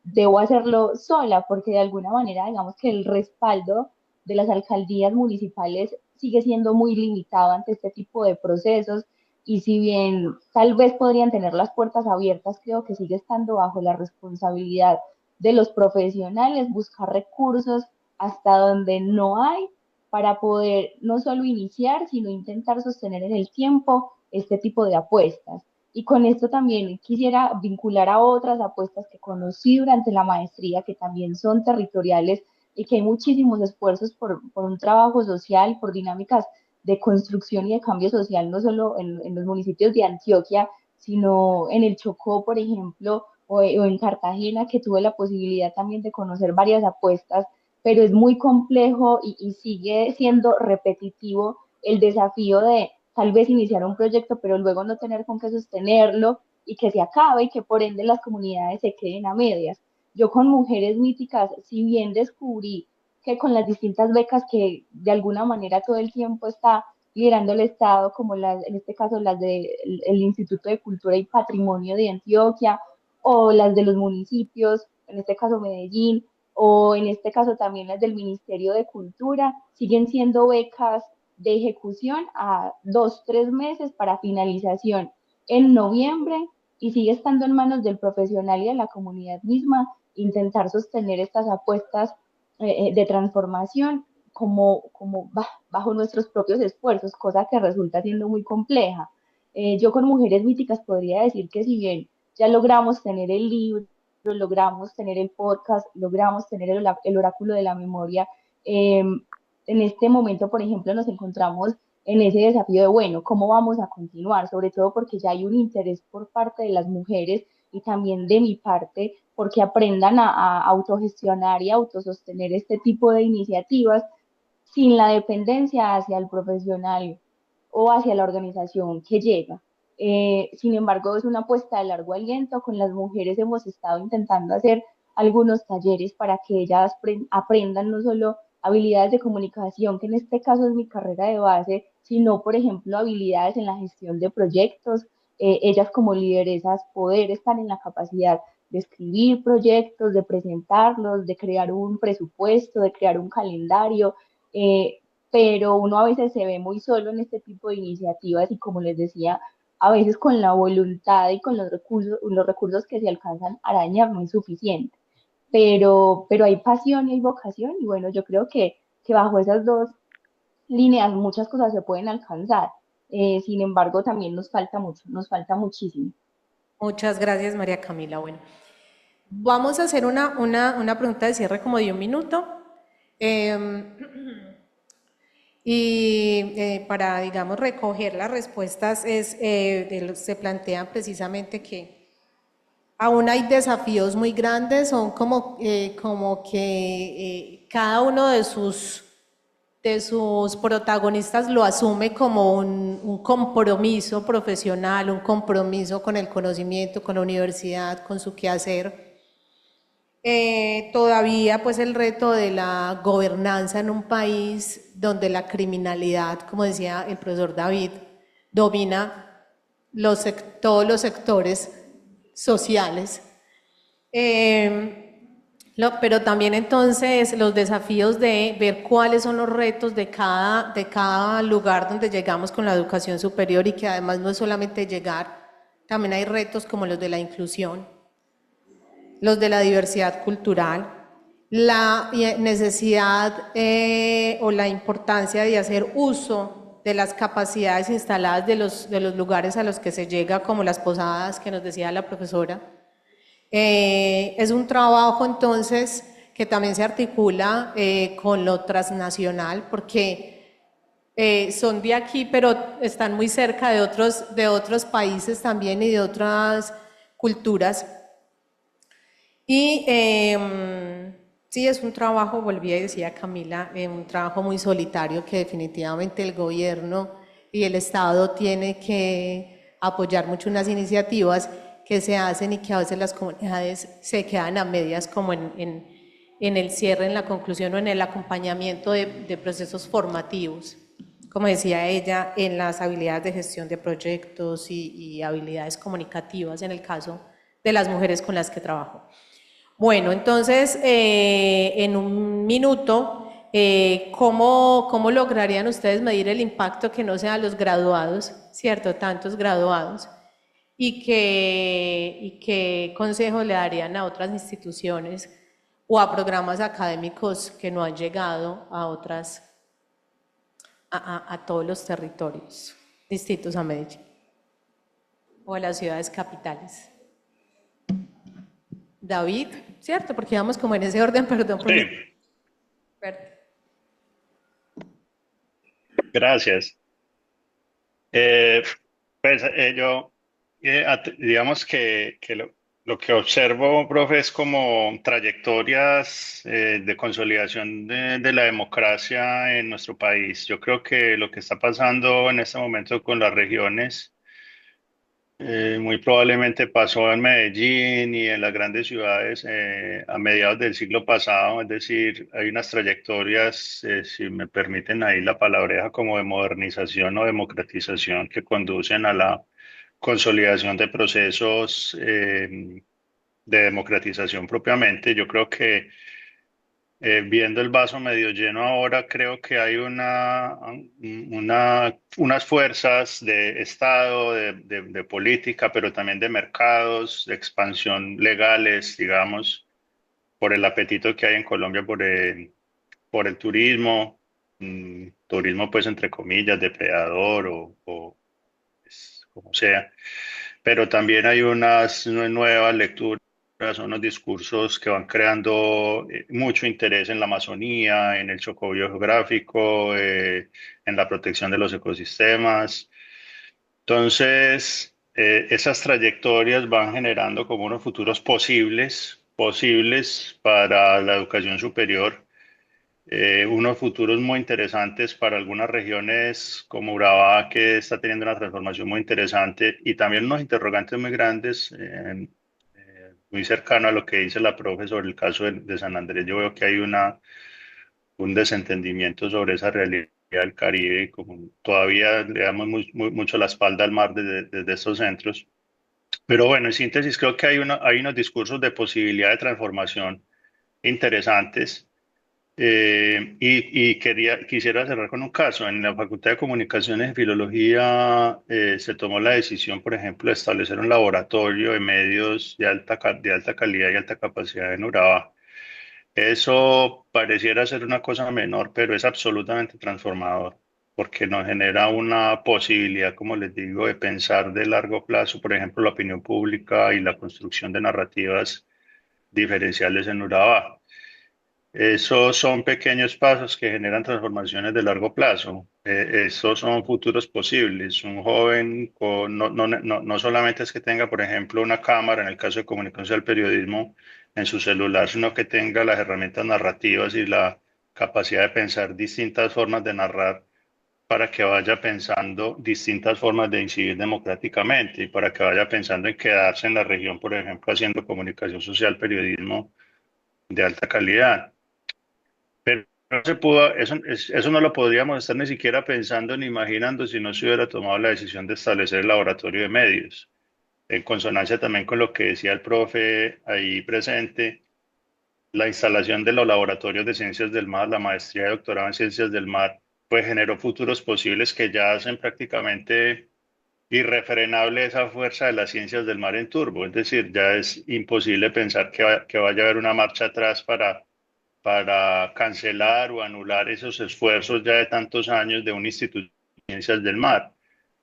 debo hacerlo sola porque de alguna manera digamos que el respaldo de las alcaldías municipales sigue siendo muy limitado ante este tipo de procesos, y si bien tal vez podrían tener las puertas abiertas, creo que sigue estando bajo la responsabilidad de los profesionales buscar recursos hasta donde no hay para poder no solo iniciar, sino intentar sostener en el tiempo este tipo de apuestas. Y con esto también quisiera vincular a otras apuestas que conocí durante la maestría, que también son territoriales y que hay muchísimos esfuerzos por un trabajo social, por dinámicas de construcción y de cambio social, no solo en los municipios de Antioquia, sino en el Chocó, por ejemplo, o en Cartagena, que tuve la posibilidad también de conocer varias apuestas, pero es muy complejo y sigue siendo repetitivo el desafío de tal vez iniciar un proyecto, pero luego no tener con qué sostenerlo y que se acabe y que por ende las comunidades se queden a medias. Yo con Mujeres Míticas, si bien descubrí que con las distintas becas que de alguna manera todo el tiempo está liderando el Estado, como en este caso las del Instituto de Cultura y Patrimonio de Antioquia, o las de los municipios, en este caso Medellín, o en este caso también las del Ministerio de Cultura, siguen siendo becas de ejecución a 2, 3 meses para finalización. en noviembre y sigue estando en manos del profesional y de la comunidad misma intentar sostener estas apuestas de transformación bajo nuestros propios esfuerzos, cosa que resulta siendo muy compleja. Yo con Mujeres Míticas podría decir que si bien ya logramos tener el libro, logramos tener el podcast, logramos tener el oráculo de la memoria, en este momento, por ejemplo, nos encontramos en ese desafío de, bueno, ¿cómo vamos a continuar? Sobre todo porque ya hay un interés por parte de las mujeres y también de mi parte, porque aprendan a autogestionar y autosostener este tipo de iniciativas sin la dependencia hacia el profesional o hacia la organización que llega. Sin embargo, es una apuesta de largo aliento. Con las mujeres hemos estado intentando hacer algunos talleres para que ellas aprendan no solo habilidades de comunicación, que en este caso es mi carrera de base, sino, por ejemplo, habilidades en la gestión de proyectos. Ellas como lideresas poder estar en la capacidad de escribir proyectos, de presentarlos, de crear un presupuesto, de crear un calendario, eh, pero uno a veces se ve muy solo en este tipo de iniciativas y como les decía, a veces con la voluntad y con los recursos que se alcanzan a arañar no es suficiente, pero hay pasión y hay vocación y bueno, yo creo que bajo esas dos líneas muchas cosas se pueden alcanzar. Sin embargo, también nos falta mucho, nos falta muchísimo. Muchas gracias, María Camila. Bueno, vamos a hacer una pregunta de cierre como de 1 minuto. Para, digamos, recoger las respuestas se plantean precisamente que aún hay desafíos muy grandes, son como que cada uno de sus protagonistas lo asume como un compromiso profesional, un compromiso con el conocimiento, con la universidad, con su quehacer. Todavía pues el reto de la gobernanza en un país donde la criminalidad, como decía el profesor David, domina todos los sectores sociales. Pero también entonces los desafíos de ver cuáles son los retos de cada lugar donde llegamos con la educación superior y que además no es solamente llegar, también hay retos como los de la inclusión, los de la diversidad cultural, la necesidad o la importancia de hacer uso de las capacidades instaladas de los lugares a los que se llega, como las posadas que nos decía la profesora. Es un trabajo entonces que también se articula con lo transnacional, porque son de aquí, pero están muy cerca de otros países también y de otras culturas. Y sí, es un trabajo, volvía y decía Camila, un trabajo muy solitario que definitivamente el gobierno y el Estado tiene que apoyar mucho unas iniciativas que se hacen y que a veces las comunidades se quedan a medias como en el cierre, en la conclusión o en el acompañamiento de procesos formativos, como decía ella, en las habilidades de gestión de proyectos y habilidades comunicativas en el caso de las mujeres con las que trabajo. Bueno, entonces, en 1 minuto, ¿cómo lograrían ustedes medir el impacto que no sean los graduados, ¿cierto? Tantos graduados. ¿Y qué consejo le darían a otras instituciones o a programas académicos que no han llegado a todos los territorios distintos a Medellín o a las ciudades capitales? David, ¿cierto? Porque vamos como en ese orden, perdón. Sí, gracias. Yo, digamos que lo que observo, profe, es como trayectorias de consolidación de la democracia en nuestro país. Yo creo que lo que está pasando en este momento con las regiones muy probablemente pasó en Medellín y en las grandes ciudades a mediados del siglo pasado, es decir, hay unas trayectorias, si me permiten ahí la palabreja, como de modernización o democratización que conducen a la consolidación de procesos de democratización propiamente. Yo creo que viendo el vaso medio lleno ahora, creo que hay unas fuerzas de Estado, de política, pero también de mercados, de expansión legales, digamos, por el apetito que hay en Colombia por el turismo, turismo pues entre comillas, depredador o pues, como sea, pero también hay unas nuevas lecturas, unos discursos que van creando mucho interés en la Amazonía, en el Chocó geográfico, en la protección de los ecosistemas. Entonces, esas trayectorias van generando como unos futuros posibles para la educación superior, unos futuros muy interesantes para algunas regiones como Urabá, que está teniendo una transformación muy interesante, y también unos interrogantes muy grandes, muy cercano a lo que dice la profe sobre el caso de San Andrés. Yo veo que hay un desentendimiento sobre esa realidad del Caribe, y como todavía le damos mucho la espalda al mar desde estos centros. Pero bueno, en síntesis, creo que hay unos discursos de posibilidad de transformación interesantes. Quisiera cerrar con un caso. En la Facultad de Comunicaciones y Filología se tomó la decisión, por ejemplo, de establecer un laboratorio de medios de alta calidad y alta capacidad en Urabá. Eso pareciera ser una cosa menor, pero es absolutamente transformador, porque nos genera una posibilidad, como les digo, de pensar de largo plazo, por ejemplo, la opinión pública y la construcción de narrativas diferenciales en Urabá. Esos son pequeños pasos que generan transformaciones de largo plazo. Esos son futuros posibles. Un joven no solamente es que tenga, por ejemplo, una cámara, en el caso de comunicación del periodismo, en su celular, sino que tenga las herramientas narrativas y la capacidad de pensar distintas formas de narrar para que vaya pensando distintas formas de incidir democráticamente y para que vaya pensando en quedarse en la región, por ejemplo, haciendo comunicación social, periodismo de alta calidad. Pero no se pudo, eso no lo podríamos estar ni siquiera pensando ni imaginando si no se hubiera tomado la decisión de establecer el laboratorio de medios. En consonancia también con lo que decía el profe ahí presente, la instalación de los laboratorios de ciencias del mar, la maestría y doctorado en ciencias del mar, pues generó futuros posibles que ya hacen prácticamente irrefrenable esa fuerza de las ciencias del mar en turbo. Es decir, ya es imposible pensar que vaya a haber una marcha atrás para cancelar o anular esos esfuerzos ya de tantos años de un instituto de ciencias del mar.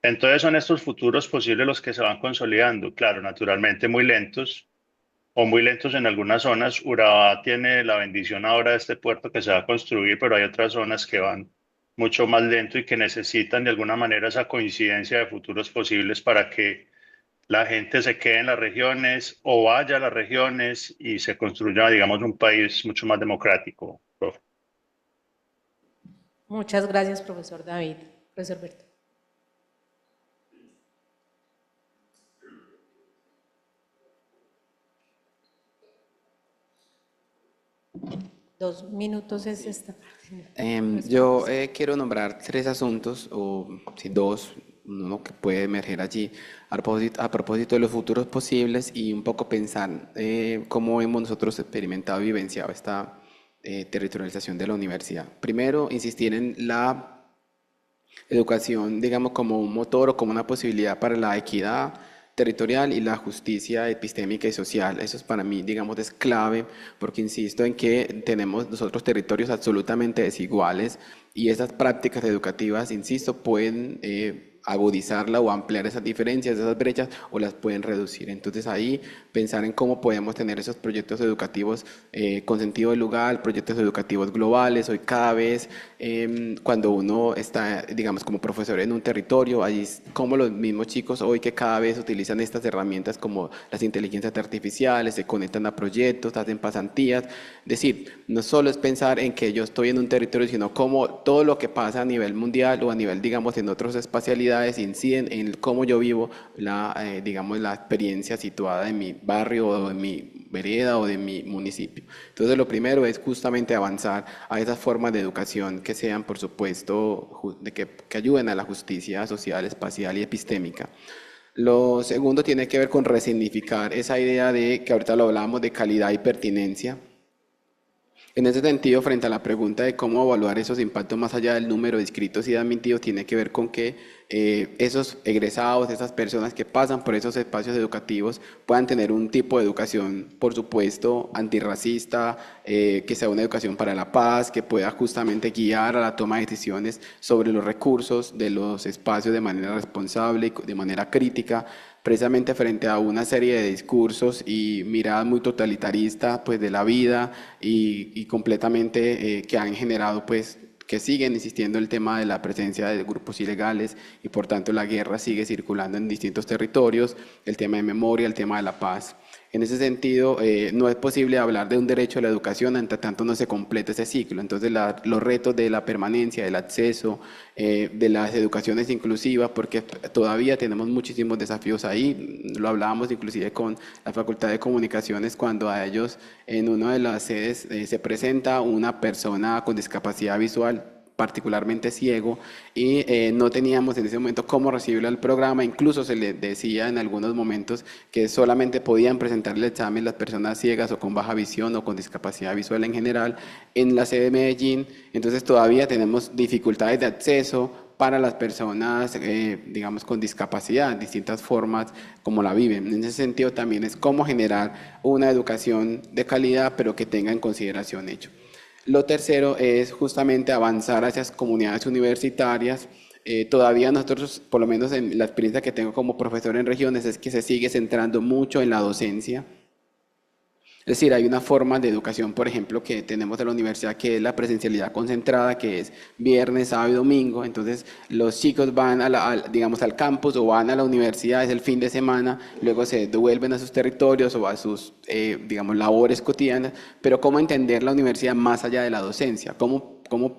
Entonces son estos futuros posibles los que se van consolidando, claro, naturalmente muy lentos o muy lentos en algunas zonas. Urabá tiene la bendición ahora de este puerto que se va a construir, pero hay otras zonas que van mucho más lento y que necesitan de alguna manera esa coincidencia de futuros posibles para que la gente se quede en las regiones o vaya a las regiones y se construya, digamos, un país mucho más democrático, profe. Muchas gracias, profesor David. Profesor Berto. Dos minutos es esta parte. Yo quiero nombrar tres asuntos, o sí, dos, uno que puede emerger allí a propósito de los futuros posibles y un poco pensar cómo hemos nosotros experimentado y vivenciado esta territorialización de la universidad. Primero, insistir en la educación, digamos, como un motor o como una posibilidad para la equidad territorial y la justicia epistémica y social. Eso es para mí, digamos, es clave, porque insisto en que tenemos nosotros territorios absolutamente desiguales y esas prácticas educativas, insisto, pueden agudizarla o ampliar esas diferencias, esas brechas, o las pueden reducir. Entonces ahí pensar en cómo podemos tener esos proyectos educativos con sentido de lugar, proyectos educativos globales. Hoy cada vez cuando uno está, digamos, como profesor en un territorio, allí como los mismos chicos hoy que cada vez utilizan estas herramientas como las inteligencias artificiales, se conectan a proyectos, hacen pasantías. Es decir, no solo es pensar en que yo estoy en un territorio, sino cómo todo lo que pasa a nivel mundial o a nivel, digamos, en otras espacialidades inciden en cómo yo vivo digamos, la experiencia situada en mi barrio o en mi vereda o de mi municipio. Entonces lo primero es justamente avanzar a esas formas de educación que sean, por supuesto, que ayuden a la justicia social, espacial y epistémica. Lo segundo tiene que ver con resignificar esa idea de, que ahorita lo hablamos, de calidad y pertinencia. En ese sentido, frente a la pregunta de cómo evaluar esos impactos más allá del número de inscritos y de admitidos, tiene que ver con que esos egresados, esas personas que pasan por esos espacios educativos puedan tener un tipo de educación, por supuesto, antirracista, que sea una educación para la paz, que pueda justamente guiar a la toma de decisiones sobre los recursos de los espacios de manera responsable y de manera crítica, precisamente frente a una serie de discursos y miradas muy totalitaristas pues, de la vida y completamente que han generado pues que siguen insistiendo el tema de la presencia de grupos ilegales y por tanto la guerra sigue circulando en distintos territorios, el tema de memoria, el tema de la paz. En ese sentido, no es posible hablar de un derecho a la educación hasta tanto no se complete ese ciclo. Entonces, los retos de la permanencia, del acceso, de las educaciones inclusivas, porque todavía tenemos muchísimos desafíos ahí. Lo hablábamos inclusive con la Facultad de Comunicaciones cuando a ellos en una de las sedes se presenta una persona con discapacidad visual, particularmente ciego, y no teníamos en ese momento cómo recibirlo al programa. Incluso se le decía en algunos momentos que solamente podían presentar el examen las personas ciegas o con baja visión o con discapacidad visual en general en la sede de Medellín. Entonces todavía tenemos dificultades de acceso para las personas, digamos, con discapacidad, distintas formas como la viven. En ese sentido también es cómo generar una educación de calidad, pero que tenga en consideración ello. Lo tercero es justamente avanzar hacia las comunidades universitarias. Todavía nosotros, por lo menos en la experiencia que tengo como profesor en regiones, es que se sigue centrando mucho en la docencia. Es decir, hay una forma de educación, por ejemplo, que tenemos en la universidad, que es la presencialidad concentrada, que es viernes, sábado y domingo. Entonces, los chicos van digamos, al campus o van a la universidad, es el fin de semana, luego se devuelven a sus territorios o a sus, digamos, labores cotidianas. Pero ¿cómo entender la universidad más allá de la docencia? ¿Cómo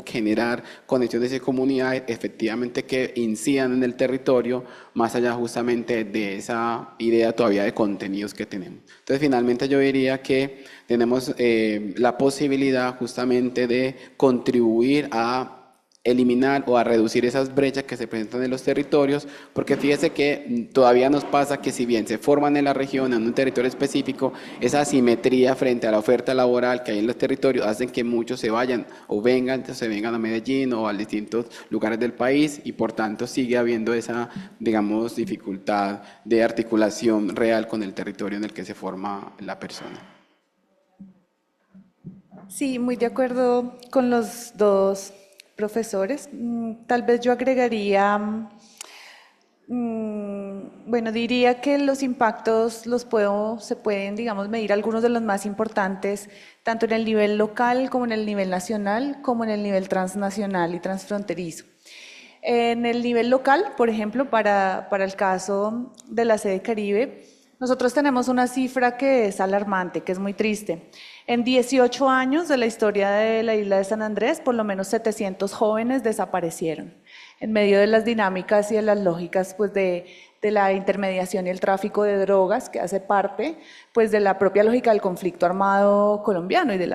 generar conexiones de comunidad efectivamente que incidan en el territorio, más allá justamente de esa idea todavía de contenidos que tenemos? Entonces, finalmente yo diría que tenemos la posibilidad justamente de contribuir a eliminar o a reducir esas brechas que se presentan en los territorios, porque fíjese que todavía nos pasa que si bien se forman en la región, en un territorio específico, esa asimetría frente a la oferta laboral que hay en los territorios hacen que muchos se vayan o se vengan a Medellín o a distintos lugares del país y por tanto sigue habiendo esa, digamos, dificultad de articulación real con el territorio en el que se forma la persona. Sí, muy de acuerdo con los dos profesores. Tal vez yo agregaría, bueno, diría que los impactos se pueden, digamos, medir algunos de los más importantes, tanto en el nivel local como en el nivel nacional, como en el nivel transnacional y transfronterizo. En el nivel local, por ejemplo, para el caso de la sede Caribe, nosotros tenemos una cifra que es alarmante, que es muy triste. En 18 años de la historia de la isla de San Andrés, por lo menos 700 jóvenes desaparecieron en medio de las dinámicas y de las lógicas pues, de la intermediación y el tráfico de drogas, que hace parte pues, de la propia lógica del conflicto armado colombiano y de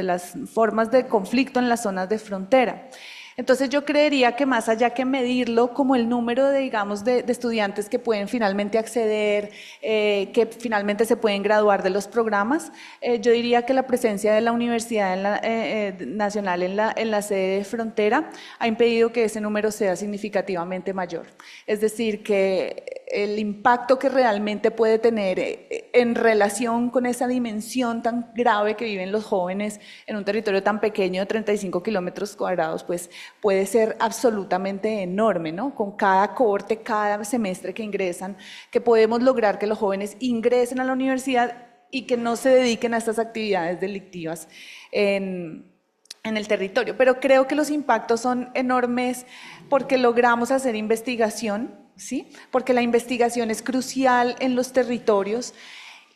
las formas de conflicto en las zonas de frontera. Entonces yo creería que más allá que medirlo como el número de, digamos, de estudiantes que pueden finalmente acceder, que finalmente se pueden graduar de los programas, yo diría que la presencia de la Universidad Nacional en la sede de frontera ha impedido que ese número sea significativamente mayor. Es decir, que el impacto que realmente puede tener en relación con esa dimensión tan grave que viven los jóvenes en un territorio tan pequeño de 35 kilómetros cuadrados, pues puede ser absolutamente enorme, ¿no? Con cada cohorte, cada semestre que ingresan, que podemos lograr que los jóvenes ingresen a la universidad y que no se dediquen a estas actividades delictivas en el territorio. Pero creo que los impactos son enormes porque logramos hacer investigación, ¿sí? Porque la investigación es crucial en los territorios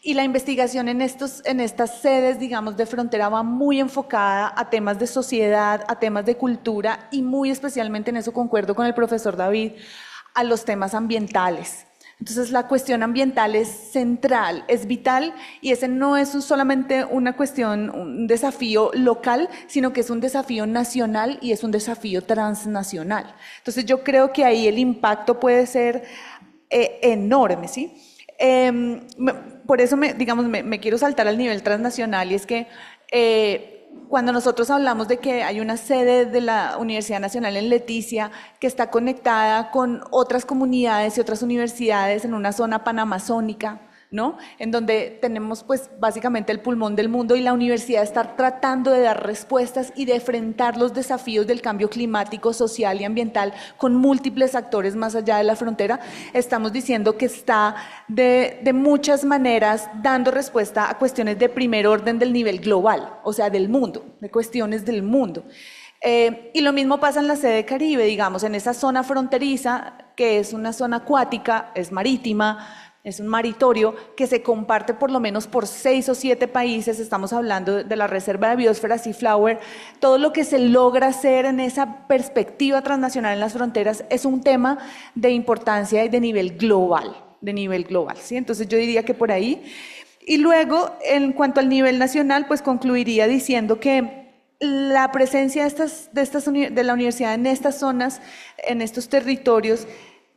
y la investigación en estas sedes, digamos, de frontera va muy enfocada a temas de sociedad, a temas de cultura y muy especialmente, en eso concuerdo con el profesor David, a los temas ambientales. Entonces la cuestión ambiental es central, es vital y ese no es solamente una cuestión, un desafío local, sino que es un desafío nacional y es un desafío transnacional. Entonces yo creo que ahí el impacto puede ser enorme, ¿sí? Por eso me quiero saltar al nivel transnacional y es que cuando nosotros hablamos de que hay una sede de la Universidad Nacional en Leticia que está conectada con otras comunidades y otras universidades en una zona panamazónica, ¿no? En donde tenemos pues básicamente el pulmón del mundo y la universidad está tratando de dar respuestas y de enfrentar los desafíos del cambio climático, social y ambiental con múltiples actores más allá de la frontera. Estamos diciendo que está de muchas maneras dando respuesta a cuestiones de primer orden del nivel global, o sea, del mundo, de cuestiones del mundo. Y lo mismo pasa en la sede Caribe, digamos, en esa zona fronteriza, que es una zona acuática, es marítima, es un maritorio que se comparte por lo menos por 6 o 7 países. Estamos hablando de la Reserva de Biosfera Seaflower. Todo lo que se logra hacer en esa perspectiva transnacional en las fronteras es un tema de importancia y de nivel global, ¿sí? Entonces yo diría que por ahí. Y luego, en cuanto al nivel nacional, pues concluiría diciendo que la presencia de la universidad en estas zonas, en estos territorios,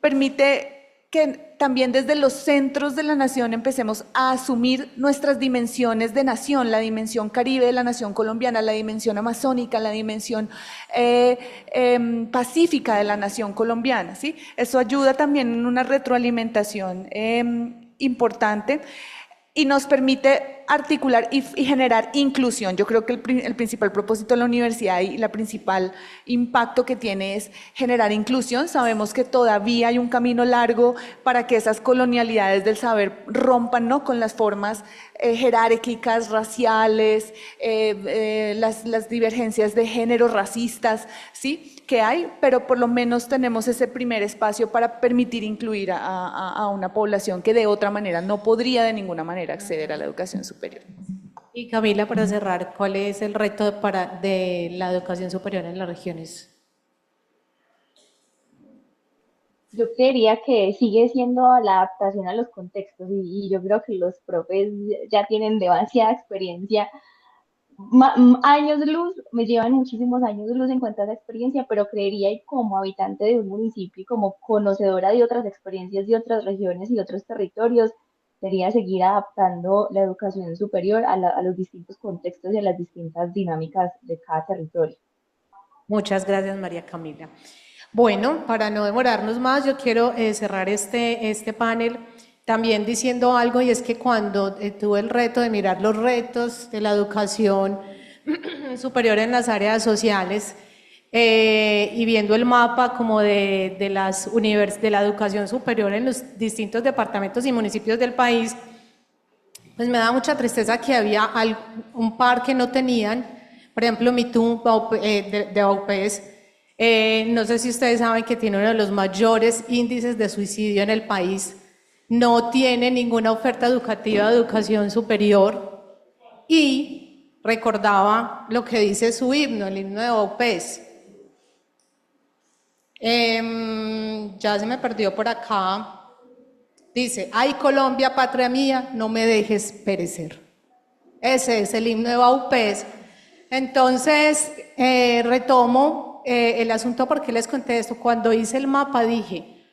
permite que también desde los centros de la nación empecemos a asumir nuestras dimensiones de nación, la dimensión caribe de la nación colombiana, la dimensión amazónica, la dimensión pacífica de la nación colombiana, ¿sí? Eso ayuda también en una retroalimentación importante y nos permite articular y generar inclusión. Yo creo que el principal propósito de la universidad y el principal impacto que tiene es generar inclusión. Sabemos que todavía hay un camino largo para que esas colonialidades del saber rompan, ¿no?, con las formas jerárquicas, raciales, las divergencias de género, racistas, ¿sí?, que hay, pero por lo menos tenemos ese primer espacio para permitir incluir a una población que de otra manera no podría de ninguna manera acceder a la educación superior. Y Camila, para cerrar, ¿cuál es el reto de la educación superior en las regiones? Yo creería que sigue siendo la adaptación a los contextos y yo creo que los profes ya tienen demasiada experiencia, años luz, me llevan muchísimos años luz en cuanto a esa experiencia, pero creería y como habitante de un municipio y como conocedora de otras experiencias de otras regiones y otros territorios, sería seguir adaptando la educación superior a los distintos contextos y a las distintas dinámicas de cada territorio. Muchas gracias, María Camila. Bueno, para no demorarnos más, yo quiero cerrar este panel también diciendo algo, y es que cuando tuve el reto de mirar los retos de la educación superior en las áreas sociales y viendo el mapa como de la educación superior en los distintos departamentos y municipios del país, pues me da mucha tristeza que había un par que no tenían. Por ejemplo, MITU de Baupés, no sé si ustedes saben que tiene uno de los mayores índices de suicidio en el país, no tiene ninguna oferta educativa de educación superior y recordaba lo que dice su himno, el himno de Baupés. Ya se me perdió por acá. Dice: ay, Colombia, patria mía, no me dejes perecer. Ese es el himno de Baupés. Entonces, retomo el asunto porque les conté esto. Cuando hice el mapa dije,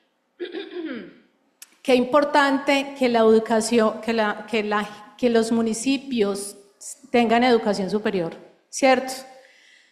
qué importante que la educación, que los municipios tengan educación superior, ¿cierto?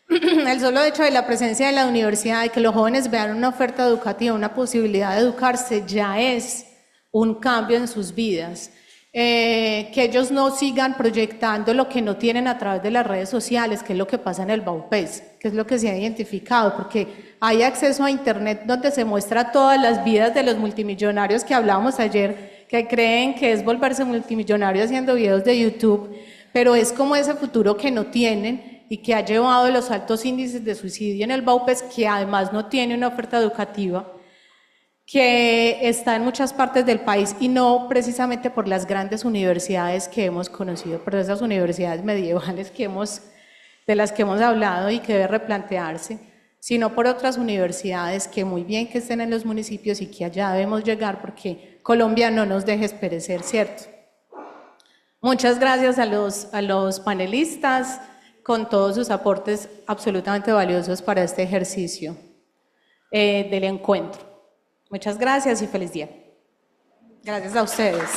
El solo hecho de la presencia de la universidad, de que los jóvenes vean una oferta educativa, una posibilidad de educarse, ya es un cambio en sus vidas. Que ellos no sigan proyectando lo que no tienen a través de las redes sociales, que es lo que pasa en el Baupés, que es lo que se ha identificado, porque hay acceso a internet donde se muestra todas las vidas de los multimillonarios que hablábamos ayer, que creen que es volverse multimillonario haciendo videos de YouTube, pero es como ese futuro que no tienen y que ha llevado a los altos índices de suicidio en el Baupés, que además no tiene una oferta educativa, que está en muchas partes del país y no precisamente por las grandes universidades que hemos conocido, por esas universidades medievales de las que hemos hablado y que debe replantearse, sino por otras universidades que muy bien que estén en los municipios y que allá debemos llegar porque Colombia no nos dejes perecer, ¿cierto? Muchas gracias a los panelistas con todos sus aportes absolutamente valiosos para este ejercicio del encuentro. Muchas gracias y feliz día. Gracias a ustedes.